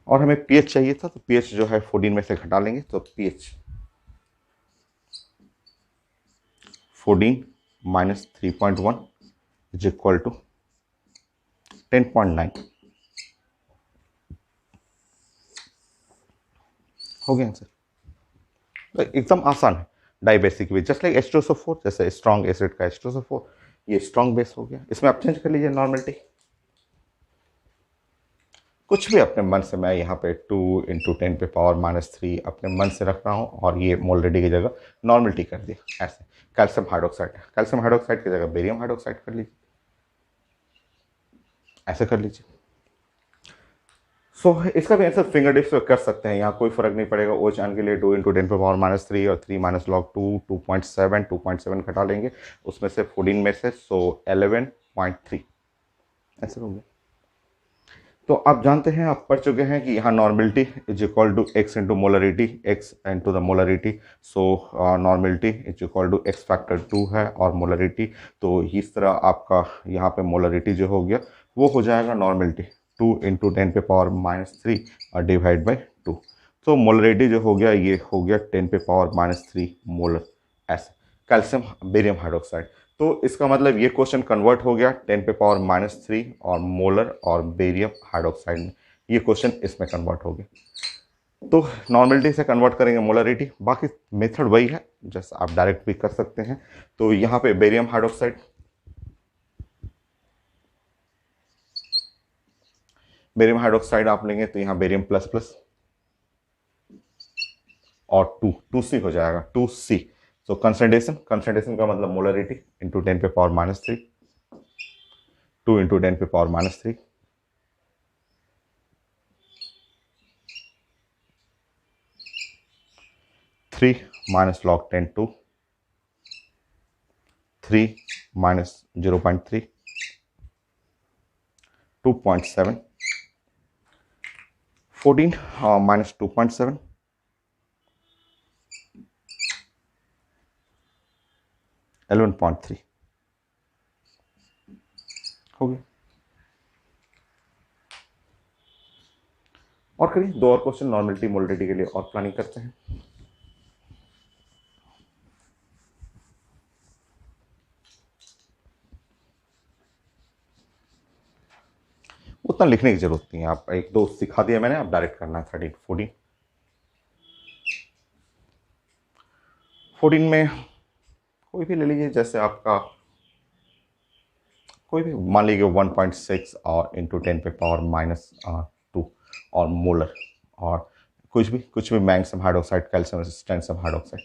और हमें पीएच चाहिए था, तो पीएच जो है 14 में से घटा लेंगे, तो pH 14 minus 3.1 is equal to 10.9, हो गया आंसर। तो एकदम आसान है, डाई बेसिक भी जस्ट लाइक H2SO4, जैसे स्ट्रॉन्ग एसिड का H2SO4, ये स्ट्रॉन्ग बेस हो गया, इसमें आप चेंज कर लीजिए नॉर्मलिटी, कुछ भी अपने मन से, मैं यहाँ पे 2 इंटू 10 पे पावर माइनस 3 अपने मन से रख रहा हूँ, और ये मोलरिटी की जगह नॉर्मलिटी कर दिया ऐसे। कैल्शियम हाइड्रोक्साइड, कैल्शियम हाइड्रोक्साइड की जगह बेरियम हाइड्रोक्साइड कर लीजिए, ऐसे कर लीजिए। सो इसका भी आंसर फिंगर टिप्स पे कर सकते हैं, यहाँ कोई फर्क नहीं पड़ेगा। OH एन के लिए 2 इंटू 10 पे पावर माइनस 3 और 3 माइनस लॉग 2, 2.7, 2.7 घटा लेंगे उसमें से 14 में से, सो 11.3 आंसर हो गया। तो आप जानते हैं, आप पढ़ चुके हैं कि यहाँ normality is equal to x into molarity, x into the molarity, so normality is equal to x factor 2 है, और मोलरिटी, तो इस तरह आपका यहाँ पे मोलरिटी जो हो गया वो हो जाएगा नॉर्मलिटी 2 इंटू 10 पे पावर माइनस 3 और डिवाइड बाई 2, तो मोलरिटी जो हो गया ये हो गया 10 पे पावर माइनस 3 मोलर, ऐसे कैल्शियम बेरियम हाइड्रोक्साइड। तो इसका मतलब ये क्वेश्चन कन्वर्ट हो गया 10 पे पावर -3 और मोलर और बेरियम हाइड्रोक्साइड में, ये क्वेश्चन इसमें कन्वर्ट हो गया। तो नॉर्मलिटी से कन्वर्ट करेंगे मोलरिटी, बाकी मेथड वही है, जस्ट आप डायरेक्ट भी कर सकते हैं। तो यहाँ पे बेरियम हाइड्रोक्साइड, बेरियम हाइड्रोक्साइड आप लेंगे तो यहाँ बेरियम प्लस प्लस और 2C हो जाएगा, 2C। सो कंसंट्रेशन, कंसंट्रेशन का मतलब मोलरिटी इंटू 10 पे पावर -3, 2 इंटू 10 पे power -3, 3 minus log 10 2, 3 minus 0.3, 2.7, 14 minus 2.7, 11.3 हो गया। और करिए 2 और क्वेश्चन नॉर्मलिटी मोलरिटी के लिए और प्लानिंग करते हैं। उतना लिखने की जरूरत नहीं है, आप 1-2 सिखा दिया मैंने, आप डायरेक्ट करना है। 13 14 में कोई भी ले लीजिए, जैसे आपका कोई भी मान लीजिए 1.6 और इंटू 10 पे पावर -2 और मोलर, और कुछ भी magnesium hydroxide, calcium strontium hydroxide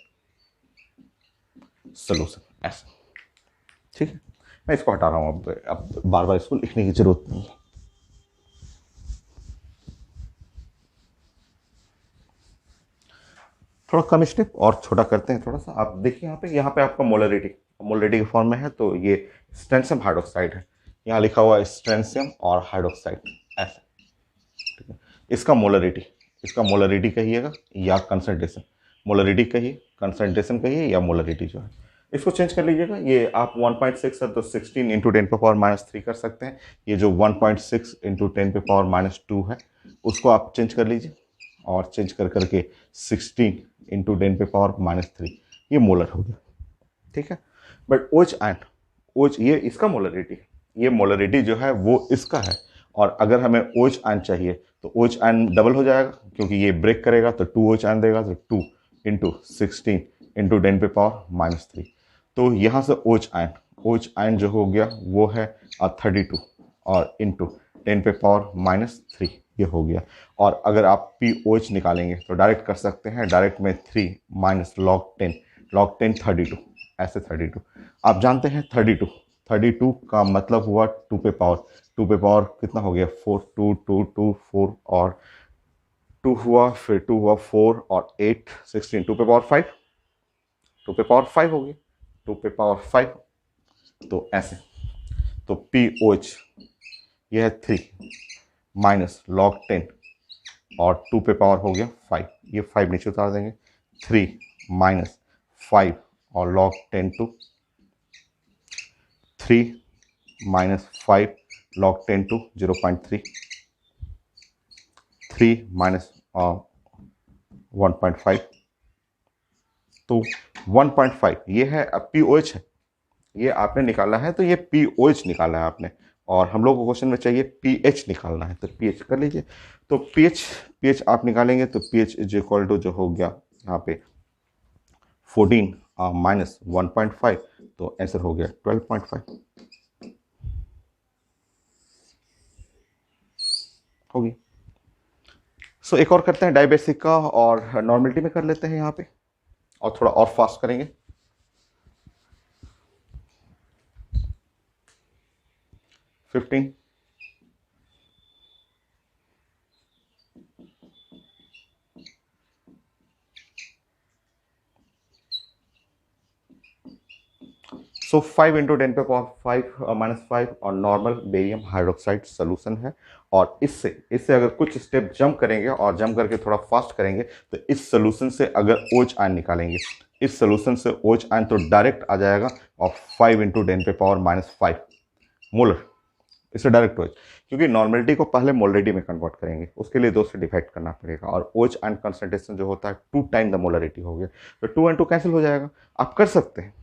solution ऐसा। ठीक है, मैं इसको हटा रहा हूँ, अब बार बार इसको लिखने की जरूरत नहीं है। थोड़ा कम स्टेप और छोटा करते हैं थोड़ा सा। आप देखिए यहाँ पे आपका मोलरिटी के फॉर्म में है, तो ये स्ट्रेंशियम हाइड्रोक्साइड है, यहाँ लिखा हुआ है स्ट्रेंशियम और हाइड्रोक्साइड ऐसा। ठीक है, इसका मोलरिटी कहिएगा या कंसंट्रेशन, मोलरिटी कहिए, कंसंट्रेशन कहिए या मोलरिटी जो है, इसको चेंज कर लीजिएगा। ये आप 1.6 है तो 16 इंटू 10 पे पावर -3 कर सकते हैं। ये जो 1.6 इंटू 10 पे पावर -2 है उसको आप चेंज कर लीजिए, और चेंज करके 16 इंटू 10 पे पावर -3, ये मोलर हो गया। ठीक है, बट OH ये इसका मोलरिटी है, ये मोलरिटी जो है वो इसका है, और अगर हमें OH चाहिए तो OH डबल हो जाएगा, क्योंकि ये ब्रेक करेगा तो 2OH देगा, तो 2 इंटू 16 इंटू 10 पे पावर -3। तो यहाँ से OH जो हो गया वो है 32 और इंटू 10 पे पावर -3 ये हो गया। और अगर आप POH निकालेंगे तो डायरेक्ट कर सकते हैं, डायरेक्ट में 3 माइनस लॉग 10 32 ऐसे 32। आप जानते हैं 32 का मतलब हुआ 2 पे पावर कितना हो गया 4, 2 2 2 4 और 2 हुआ, फिर 2 हुआ 4 और 8 16, 2 पे पावर 5, 2 पे पावर 5 हो गया, 2 पे पावर 5। तो ऐसे, तो POH यह है 3 माइनस लॉग 10 और 2 पे पावर हो गया 5, ये 5 नीचे उतार देंगे, 3 माइनस 5 और लॉग 10 2, 3 माइनस 5 लॉग 10 2 0.3, 3 माइनस 1.5, तो 1.5 ये है POH है, ये आपने निकाला है, तो ये POH निकाला है आपने, और हम लोग को क्वेश्चन में चाहिए pH निकालना है, तो pH कर लीजिए। तो pH आप निकालेंगे तो pH इज इक्वल टू जो हो गया यहाँ पे 14 माइनस 1.5, तो आंसर हो गया 12.5 होगी। सो एक और करते हैं डायबेसिक का, और नॉर्मलिटी में कर लेते हैं यहाँ पे, और थोड़ा और फास्ट करेंगे। 15 सो 5 इंटू 10 पे पावर 5 -5 और नॉर्मल बेरियम हाइड्रोक्साइड सोल्यूशन है। और इससे अगर कुछ स्टेप जंप करेंगे और जंप करके थोड़ा फास्ट करेंगे, तो इस सोल्यूशन से अगर OH आयन निकालेंगे, इस सोल्यूशन से OH आयन तो डायरेक्ट आ जाएगा, और 5 इंटू 10 पे पावर -5 मोलर, इससे डायरेक्ट OH, क्योंकि नॉर्मलिटी को पहले मोलरिटी में कन्वर्ट करेंगे, उसके लिए 2 से डिवाइड करना पड़ेगा, और OH आयन कंसंट्रेशन जो होता है 2 टाइम द मोलरिटी हो गया, तो 2 और 2 कैंसिल हो जाएगा। आप कर सकते हैं,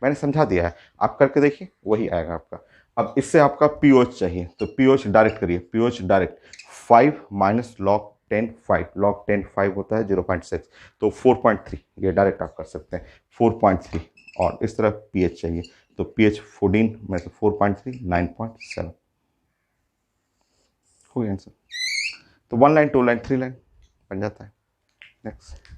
मैंने समझा दिया है, आप करके देखिए वही आएगा आपका। अब इससे आपका पीओच चाहिए तो पीओच डायरेक्ट करिए, पीओच डायरेक्ट 5 माइनस लॉग 10 5, लॉग 10 5 होता है 0.6, तो 4.3 ये डायरेक्ट आप कर सकते हैं 4.3। और इस तरह पीएच चाहिए तो पीएच 14 में से 4.3 9.7 हो गया आंसर। तो 1 लाइन 2 लाइन 3 लाइन बन जाता है। नेक्स्ट,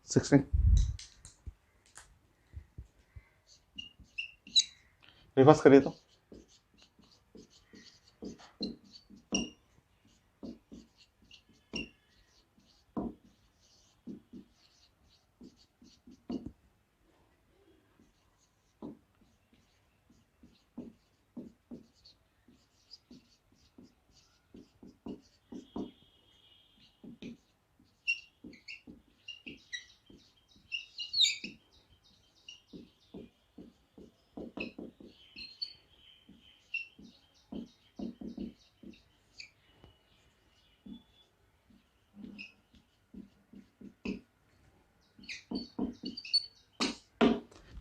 सिक्सटीन रिवर्स करिए तो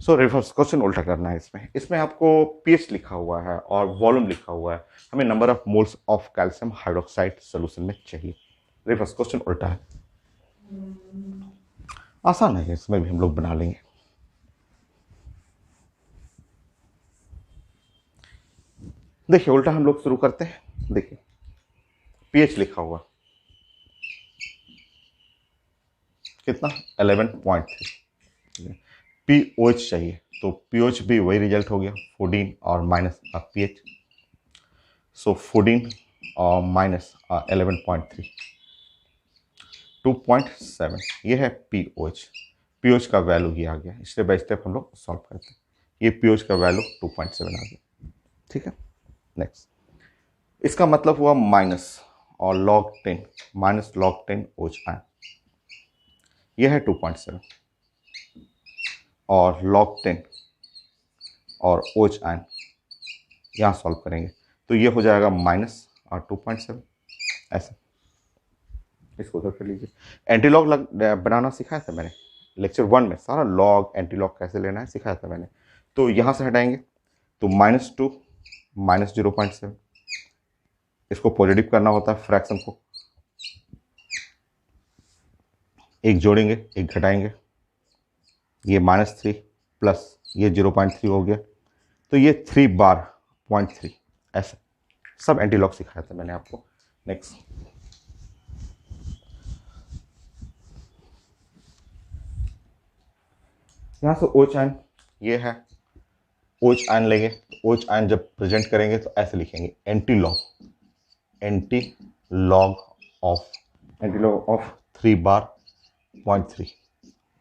रिवर्स क्वेश्चन उल्टा करना है। इसमें इसमें आपको पीएच लिखा हुआ है और वॉल्यूम लिखा हुआ है, हमें number of moles of calcium hydroxide solution में चाहिए। रिवर्स क्वेश्चन उल्टा है, आसान है, इसमें भी हम लोग बना लेंगे। देखिए उल्टा हम लोग शुरू करते हैं। देखिए पीएच लिखा हुआ कितना 11.3, पीओएच चाहिए तो पीओएच भी वही रिजल्ट हो गया 14 और माइनस पीएच, सो 14 और माइनस 11.3 2.7, ये है पीओएच। पीओएच का वैल्यू ये आ गया, स्टेप बाय स्टेप हम लोग सॉल्व करते हैं। ये पीओएच का वैल्यू 2.7 आ गया, ठीक है। नेक्स्ट, इसका मतलब हुआ माइनस और log 10 minus log 10 ouch ion, यह है 2.7 और लॉग 10 और ओच आयन यहाँ सॉल्व करेंगे तो ये हो जाएगा माइनस और 2.7 ऐसे। इसको उधर कर लीजिए। एंटी लॉग बनाना सिखाया था मैंने लेक्चर 1 में, सारा लॉग एंटी लॉग कैसे लेना है सिखाया था मैंने। तो यहाँ से हटाएंगे तो -2 माइनस 0.7, इसको पॉजिटिव करना होता है फ्रैक्शन को, एक जोड़ेंगे एक घटाएंगे, ये -3 प्लस ये 0.3 हो गया, तो ये 3 बार 0.3 ऐसे सब एंटी लॉग सिखाया था मैंने आपको। नेक्स्ट, यहाँ से ओच आयन ये है, ओच आयन लेंगे, ओच आयन जब प्रेजेंट करेंगे तो ऐसे लिखेंगे एंटी लॉग ऑफ 3 बार 0.3,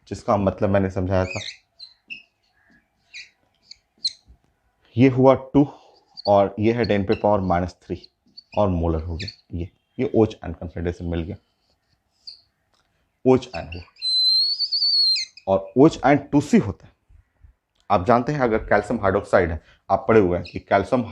जिसका मतलब मैंने समझाया था, ये हुआ 2 और ये है 10 पे पावर -3 और मोलर हो गया, ये ओच आयन कंसंट्रेशन मिल गया, ओच आयन हुआ। और ओच आयन 2C होता है। आप जानते हैं अगर कैल्शियम हाइड्रोक्साइड है, आप पढ़े हुए हैं कि कैल्शियम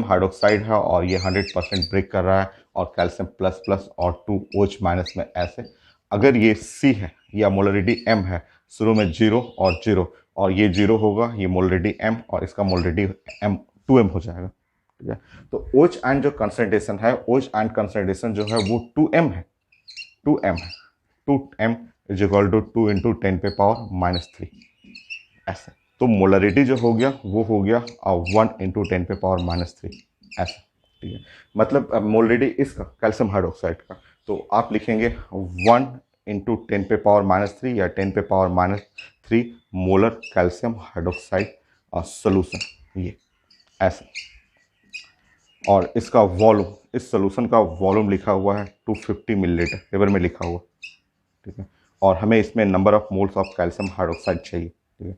हाइड्रोक्साइड है और ये 100% ब्रेक कर रहा है और कैल्शियम प्लस प्लस और 2 OH माइनस में ऐसे, अगर ये C है या मोलरिटी M है, शुरू में 0 और 0 और ये 0 होगा, ये मोलरिटी M और इसका मोलरिटी M 2M हो जाएगा, ठीक है। तो OH आयन जो कंसंट्रेशन है, OH आयन कंसंट्रेशन जो है वो 2M है, 2M is equal to 2 into 10 पे पावर -3 ऐसे। तो मोलरिटी जो हो गया वो हो गया 1 इंटू 10 पे पावर -3 ऐसे, ठीक है। मतलब मोलरिटी इसका कैल्शियम हाइड्रोक्साइड का, तो आप लिखेंगे 1 इंटू 10 पे पावर -3 या 10 पे power -3 molar calcium hydroxide solution, ये ऐसे। और इसका वॉल्यूम, इस सोल्यूशन का वॉल्यूम लिखा हुआ है 250 मिलीलीटर पेपर में लिखा हुआ, ठीक है। और हमें इसमें number of moles of calcium hydroxide चाहिए, ठीक है।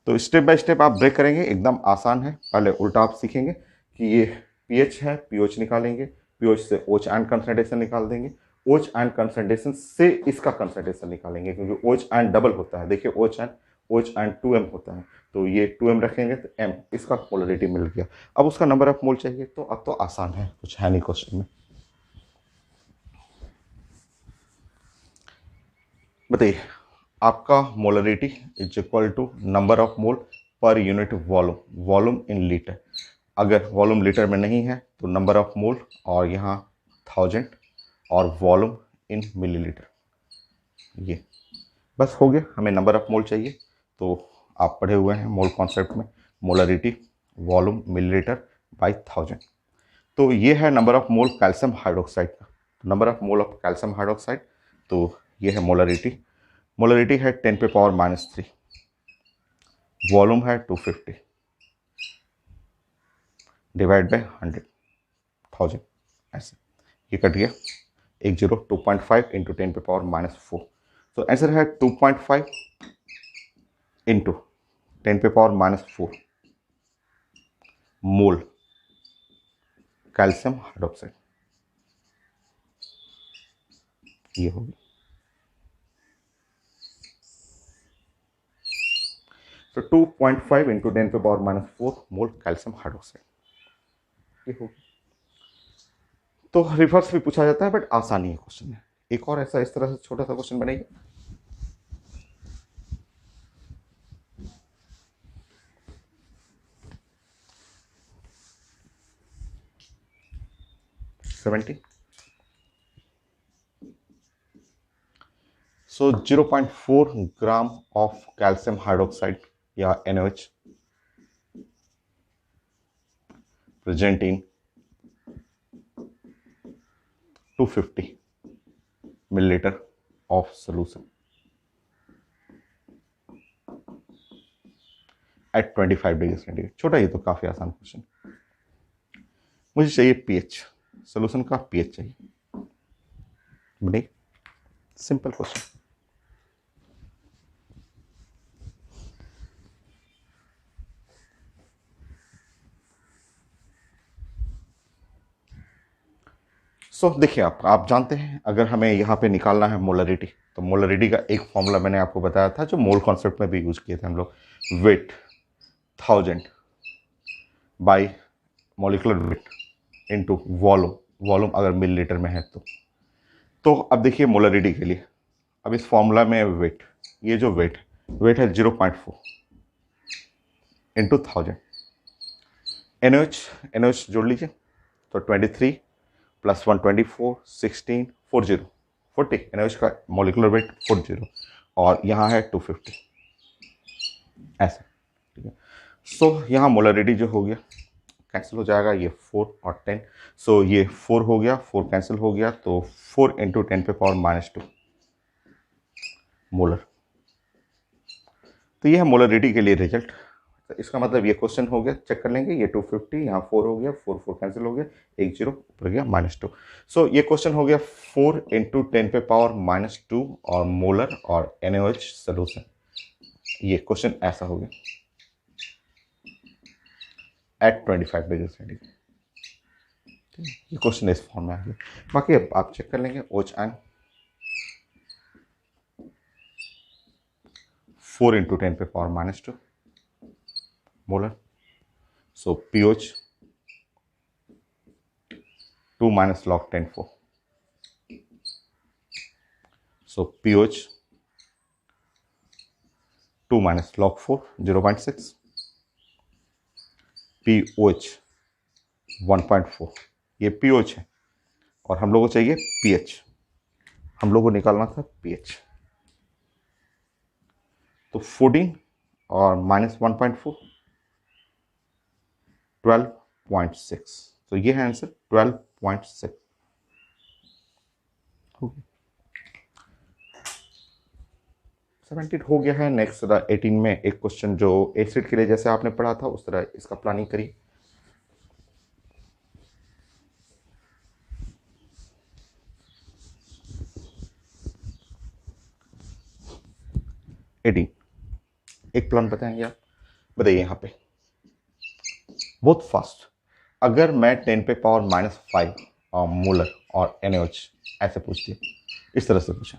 तो स्टेप बाय स्टेप आप ब्रेक करेंगे, एकदम आसान है। पहले उल्टा आप सीखेंगे कि ये पीएच है, पीओच निकालेंगे, पीओच से ओच आयन कंसंट्रेशन निकाल देंगे, ओच आयन कंसंट्रेशन से इसका कंसंट्रेशन निकालेंगे, क्योंकि ओच आयन डबल होता है। देखिए ouch ion OH and 2m होता है, तो ये 2m रखेंगे तो m इसका पोलरिटी मिल गया। अब उसका नंबर ऑफ मोल चाहिए, तो अब तो आसान है, कुछ है नहीं क्वेश्चन में। बताइए, आपका molarity is equal to number of mole per unit volume, volume in litre. अगर वॉल्यूम लीटर में नहीं है तो नंबर ऑफ मोल और यहाँ 1000 और वॉल्यूम इन मिलीलीटर। ये बस हो गया, हमें नंबर ऑफ मोल चाहिए। तो आप पढ़े हुए हैं मोल कॉन्सेप्ट में, मोलरिटी वॉल्यूम मिलीलीटर बाई 1000। तो ये है number of mole calcium hydroxide का, number of mole of calcium hydroxide. तो ये है मोलरिटी, मोलरिटी है 10⁻³ वॉल्यूम है 250 डिवाइड बाय 100,000, ऐसे ये कट गया, एक जीरो 2.5 इंटू 10⁻⁴। तो आंसर है 2.5 इंटू 10⁻⁴ मोल कैल्शियम हाइड्रोक्साइड, ये होगी। तो 2.5 इंटू 10⁻⁴ मोल कैल्शियम हाइड्रोक्साइड, ये होगी। तो रिवर्स भी पूछा जाता है, बट आसानी है क्वेश्चन में। एक और ऐसा इस तरह से छोटा सा क्वेश्चन बनाइए। So 0.4 gram of calcium hydroxide या NaOH present in 250 milliliter of solution at 25 degree centigrade. छोटा, ये तो काफी आसान क्वेश्चन। मुझे चाहिए पीएच, सोल्यूशन का पीएच चाहिए। बड़ी सिंपल क्वेश्चन। देखिए, आप जानते हैं, अगर हमें यहाँ पे निकालना है मोलरिटी, तो मोलरिटी का एक फॉर्मूला मैंने आपको बताया था, जो मोल कॉन्सेप्ट में भी यूज किए थे हम लोग। Weight 1000 by molecular weight into volume, volume अगर मिलीलीटर में है तो अब देखिए मोलरिटी के लिए, अब इस फॉर्मूला में वेट, ये जो वेट है 0.4 इंटू 1000। NaOH जोड़ लीजिए, तो 23 प्लस 124 16 40 NaOH का मॉलिकुलर वेट 40, और यहाँ है 250, ऐसा, ठीक है। यहाँ मोलरिटी जो हो गया कैंसिल हो जाएगा, ये 4 और 10, ये 4 हो गया, 4 कैंसिल हो गया, तो 4 इंटू 10⁻⁻² मोलर। तो ये है मोलरिटी के लिए रिजल्ट। तो इसका मतलब ये क्वेश्चन हो गया, चेक कर लेंगे, ये 250, यहाँ 4 हो गया, 4 कैंसिल हो गया, एक जीरो ऊपर गया -2। ये क्वेश्चन हो गया 4 इंटू 10⁻⁻² और मोलर और NaOH सोल्यूशन। ये क्वेश्चन ऐसा हो गया एट 25 डिग्री सेंटीग्रेड। ये क्वेश्चन इस फॉर्म में आ गया। बाकी अब आप चेक कर लेंगे OH and 4 into 10⁻⁻² molar. POH 2 minus log 10 4. POH 2 minus log 4 0.6, POH 1.4। ये POH है और हम लोगों को चाहिए pH, हम लोगों को निकालना था pH। तो 14 और माइनस 1.4 12.6, तो ये है आंसर 12.6। 17 हो गया है। नेक्स्ट 18 में एक क्वेश्चन जो एसिड के लिए जैसे आपने पढ़ा था उस तरह इसका प्लानिंग करिए। एक प्लान बताएंगे आप, बताइए यहाँ पे बहुत फास्ट। अगर मैं 10⁻⁻5 मोलर और NaOH ऐसे पूछ दिया, इस तरह से पूछा,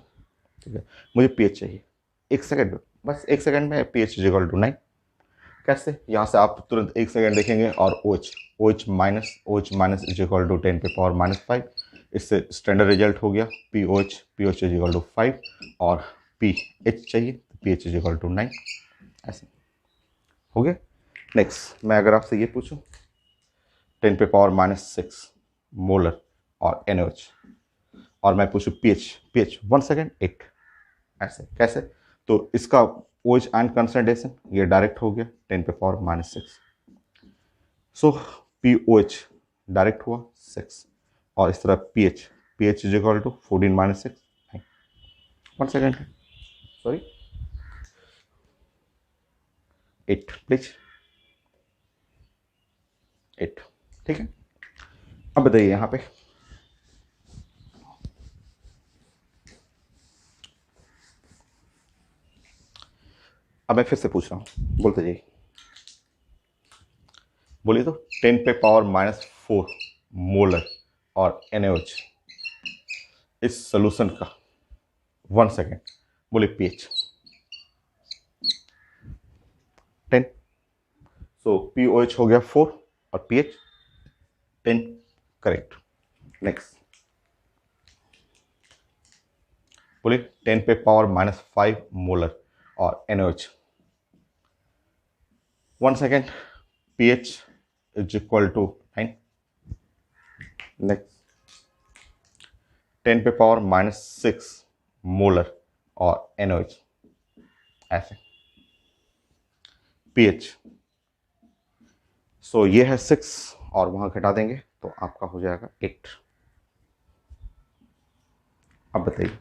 ठीक है, मुझे pH चाहिए, एक सेकंड बस 1 सेकंड में pH इज इक्वल टू 9। कैसे? यहाँ से आप तुरंत 1 सेकंड देखेंगे और OH minus is equal to 10⁻⁻5। इससे स्टैंडर्ड रिजल्ट हो गया POH इज इक्वल टू 5 और pH चाहिए तो pH इज इक्वल टू 9। ऐसे हो गया। नेक्स्ट मैं अगर आपसे ये पूछूं 10⁻⁻6 मोलर और NaOH और मैं पूछूं pH 1 सेकेंड 8। ऐसे कैसे? तो इसका OH एंड कंसंट्रेशन ये डायरेक्ट हो गया 10⁻⁻6। सो POH डायरेक्ट हुआ 6 और इस तरह pH is equal to 14 - 6 1 second sorry 8 please 8। ठीक है, अब बताइए यहाँ पे अब मैं फिर से पूछ रहा हूँ, बोलते जाइए, बोलिए तो 10⁻⁻4 मोलर और NaOH इस सोल्यूशन का 1 सेकेंड बोलिए pH 10। सो POH हो गया 4 और pH 10 करेक्ट। नेक्स्ट बोलिए 10⁻⁻5 मोलर और NaOH 1 second pH is equal to 9। Next 10⁻⁻6 molar और NaOH ऐसे pH सो ये है 6 और वहां घटा देंगे तो आपका हो जाएगा 8। अब बताइए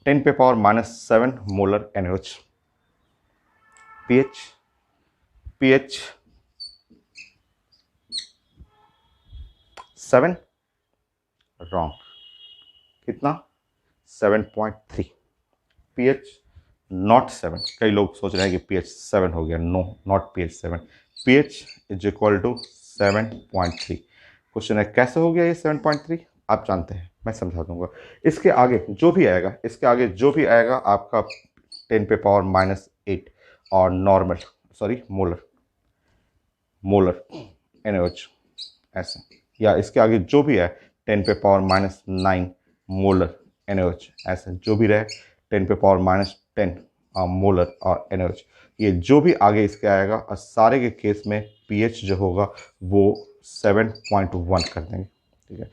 (10⁻⁻7 मोलर NaOH pH 7 रॉन्ग। कितना? 7.3। pH not 7। कई लोग सोच रहे हैं कि pH 7 हो गया, no not pH 7। pH is equal to 7.3। Question है कैसे हो गया ये 7.3? आप जानते हैं, मैं समझा दूंगा। इसके आगे जो भी आएगा आपका 10⁻⁻8 और नॉर्मल मोलर NaOH ऐसे, या इसके आगे जो भी है 10⁻⁻9 मोलर NaOH ऐसे, जो भी रहे 10⁻�10 मोलर और NaOH, ये जो भी आगे इसके आएगा और सारे के केस में pH जो होगा वो 7.1 कर देंगे। ठीक है,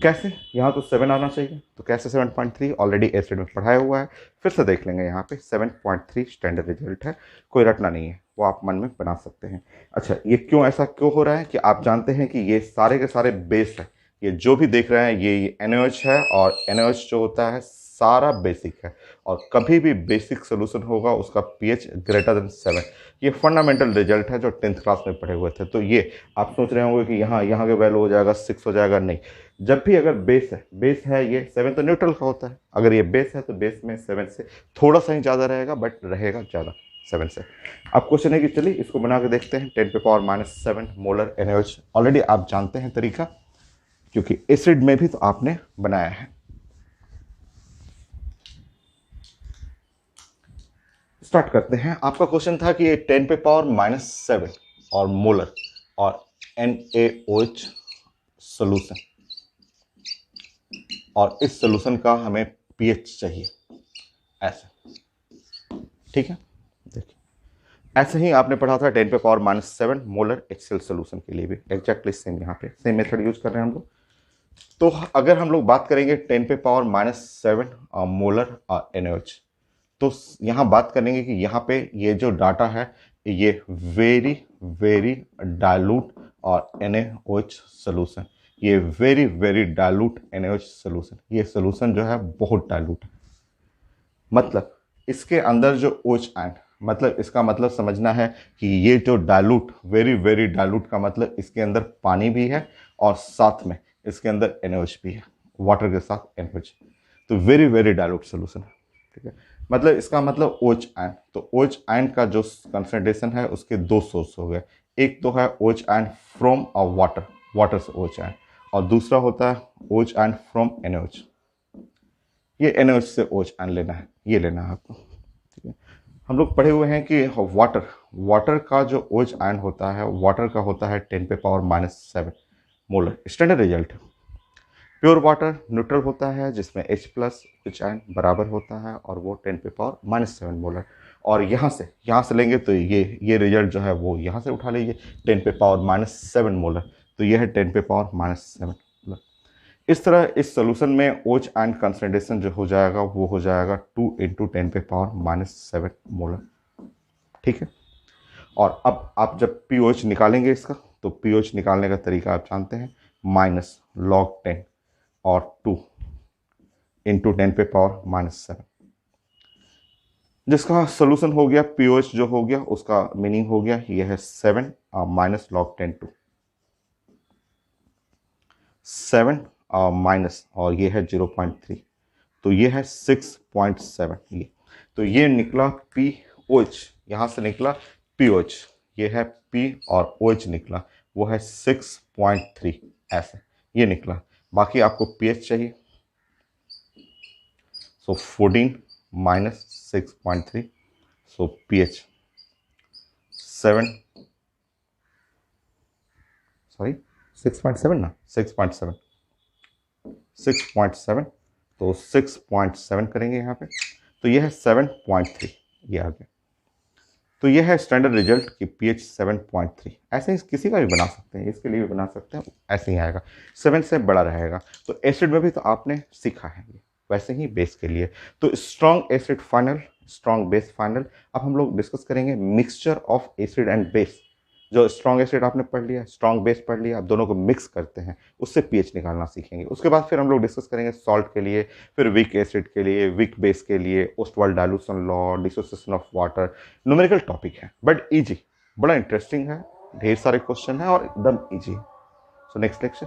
कैसे? यहाँ तो 7 आना चाहिए, तो कैसे 7.3? ऑलरेडी एसिड में पढ़ाया हुआ है, फिर से देख लेंगे। यहाँ पे 7.3 स्टैंडर्ड रिजल्ट है, कोई रटना नहीं है, वो आप मन में बना सकते हैं। अच्छा, ये ऐसा क्यों हो रहा है कि आप जानते हैं कि ये सारे के सारे बेस है। ये जो भी देख रहे हैं ये NaOH है और NaOH जो होता है सारा बेसिक है, और कभी भी बेसिक सोल्यूशन होगा उसका pH ग्रेटर देन 7। ये फंडामेंटल रिजल्ट है जो 10th क्लास में पढ़े हुए थे। तो ये आप सोच रहे होंगे कि यहाँ के वैल्यू हो जाएगा 6 हो जाएगा, नहीं। जब भी अगर बेस है ये 7 तो न्यूट्रल का होता है, अगर ये बेस है तो बेस में 7 से थोड़ा सा ही ज़्यादा रहेगा, बट रहेगा ज़्यादा 7 से। अब क्वेश्चन है कि चलिए इसको बना के देखते हैं। 10⁻⁻7 मोलर NaOH ऑलरेडी आप जानते हैं तरीका, क्योंकि एसिड में भी तो आपने बनाया है। स्टार्ट करते हैं। आपका क्वेश्चन था कि 10⁻⁻7 और मोलर और NaOH सोल्यूशन, और इस सोल्यूशन का हमें pH चाहिए ऐसे। ठीक है, देखिए ऐसे ही आपने पढ़ा था 10⁻⁻7 मोलर HCl सोल्यूशन के लिए भी एग्जैक्टली सेम, यहाँ पे सेम मेथड यूज कर रहे हैं हम लोग। तो अगर हम लोग बात करेंगे 10⁻⁻7 मोलर और NaOH, तो यहाँ बात करेंगे कि यहाँ पे ये जो डाटा है ये वेरी वेरी डाइल्यूट और NaOH सोल्यूशन, ये very very dilute NaOH solution, ये सोल्यूशन जो है बहुत डाइल्यूट है। मतलब इसके अंदर जो OH आयन, मतलब इसका मतलब समझना है कि ये जो डाइल्यूट, वेरी वेरी डाइल्यूट का मतलब इसके अंदर पानी भी है और साथ में इसके अंदर NaOH भी है, वाटर के साथ NaOH, तो वेरी वेरी डाइल्यूट सोल्यूशन है। ठीक है, मतलब इसका मतलब OH आयन, तो OH आयन का जो कंसंट्रेशन है उसके दो सोर्स हो गए। एक तो है OH आयन फ्रॉम वाटर से OH आयन, और दूसरा होता है OH आयन फ्रॉम NaOH। ये NaOH से OH आयन लेना है, ये लेना है आपको, ठीक है। हम लोग पढ़े हुए हैं कि वाटर का जो OH आयन होता है, वाटर का होता है 10⁻⁻7 मोलर, स्टैंडर्ड रिजल्ट है। प्योर वाटर न्यूट्रल होता है जिसमें H प्लस OH आयन बराबर होता है और वो 10⁻⁻7 मोलर। और यहाँ से लेंगे तो ये रिजल्ट जो है वो यहाँ से उठा लीजिए 10⁻⁻7 मोलर, तो ये है 10⁻⁻7 मोलर। इस तरह इस सोल्यूशन में OH आयन कंसंट्रेशन जो हो जाएगा वो हो जाएगा 2 × 10⁻⁻7 मोलर, ठीक है। और अब आप जब POH निकालेंगे इसका, तो POH निकालने का तरीका आप जानते हैं, -log10 और 2 × 10⁻⁻7, जिसका सोल्यूशन हो गया POH जो हो गया उसका मीनिंग हो गया ये है 7 -log10 2 7 माइनस और ये है 0.3, तो ये है 6.7। ये तो ये निकला POH, यहाँ से निकला POH, ये है P और OH निकला वो है 6.3, ऐसे ये निकला। बाकी आपको pH चाहिए, सो 14 माइनस 6.3, सो pH 7, सॉरी 6.7 ना, 6.7, तो 6.7 करेंगे यहाँ पे, तो ये है 7.3, ये आ गया। तो ये है स्टैंडर्ड रिजल्ट कि pH 7.3। ऐसे ही किसी का भी बना सकते हैं, इसके लिए भी बना सकते हैं, ऐसे ही आएगा, 7 से बड़ा रहेगा। तो एसिड में भी तो आपने सीखा है ये, वैसे ही बेस के लिए। तो strong acid final, strong base final. अब हम लोग डिस्कस करेंगे mixture of acid and base. जो स्ट्रॉन्ग एसिड आपने पढ़ लिया, स्ट्रॉन्ग बेस पढ़ लिया, आप दोनों को मिक्स करते हैं, उससे pH निकालना सीखेंगे। उसके बाद फिर हम लोग डिस्कस करेंगे सॉल्ट के लिए, फिर वीक एसिड के लिए, वीक बेस के लिए, Ostwald dilution law, dissociation of water. Numerical topic है बट इजी, बड़ा इंटरेस्टिंग है, ढेर सारे क्वेश्चन है और एकदम इजी है। So next lecture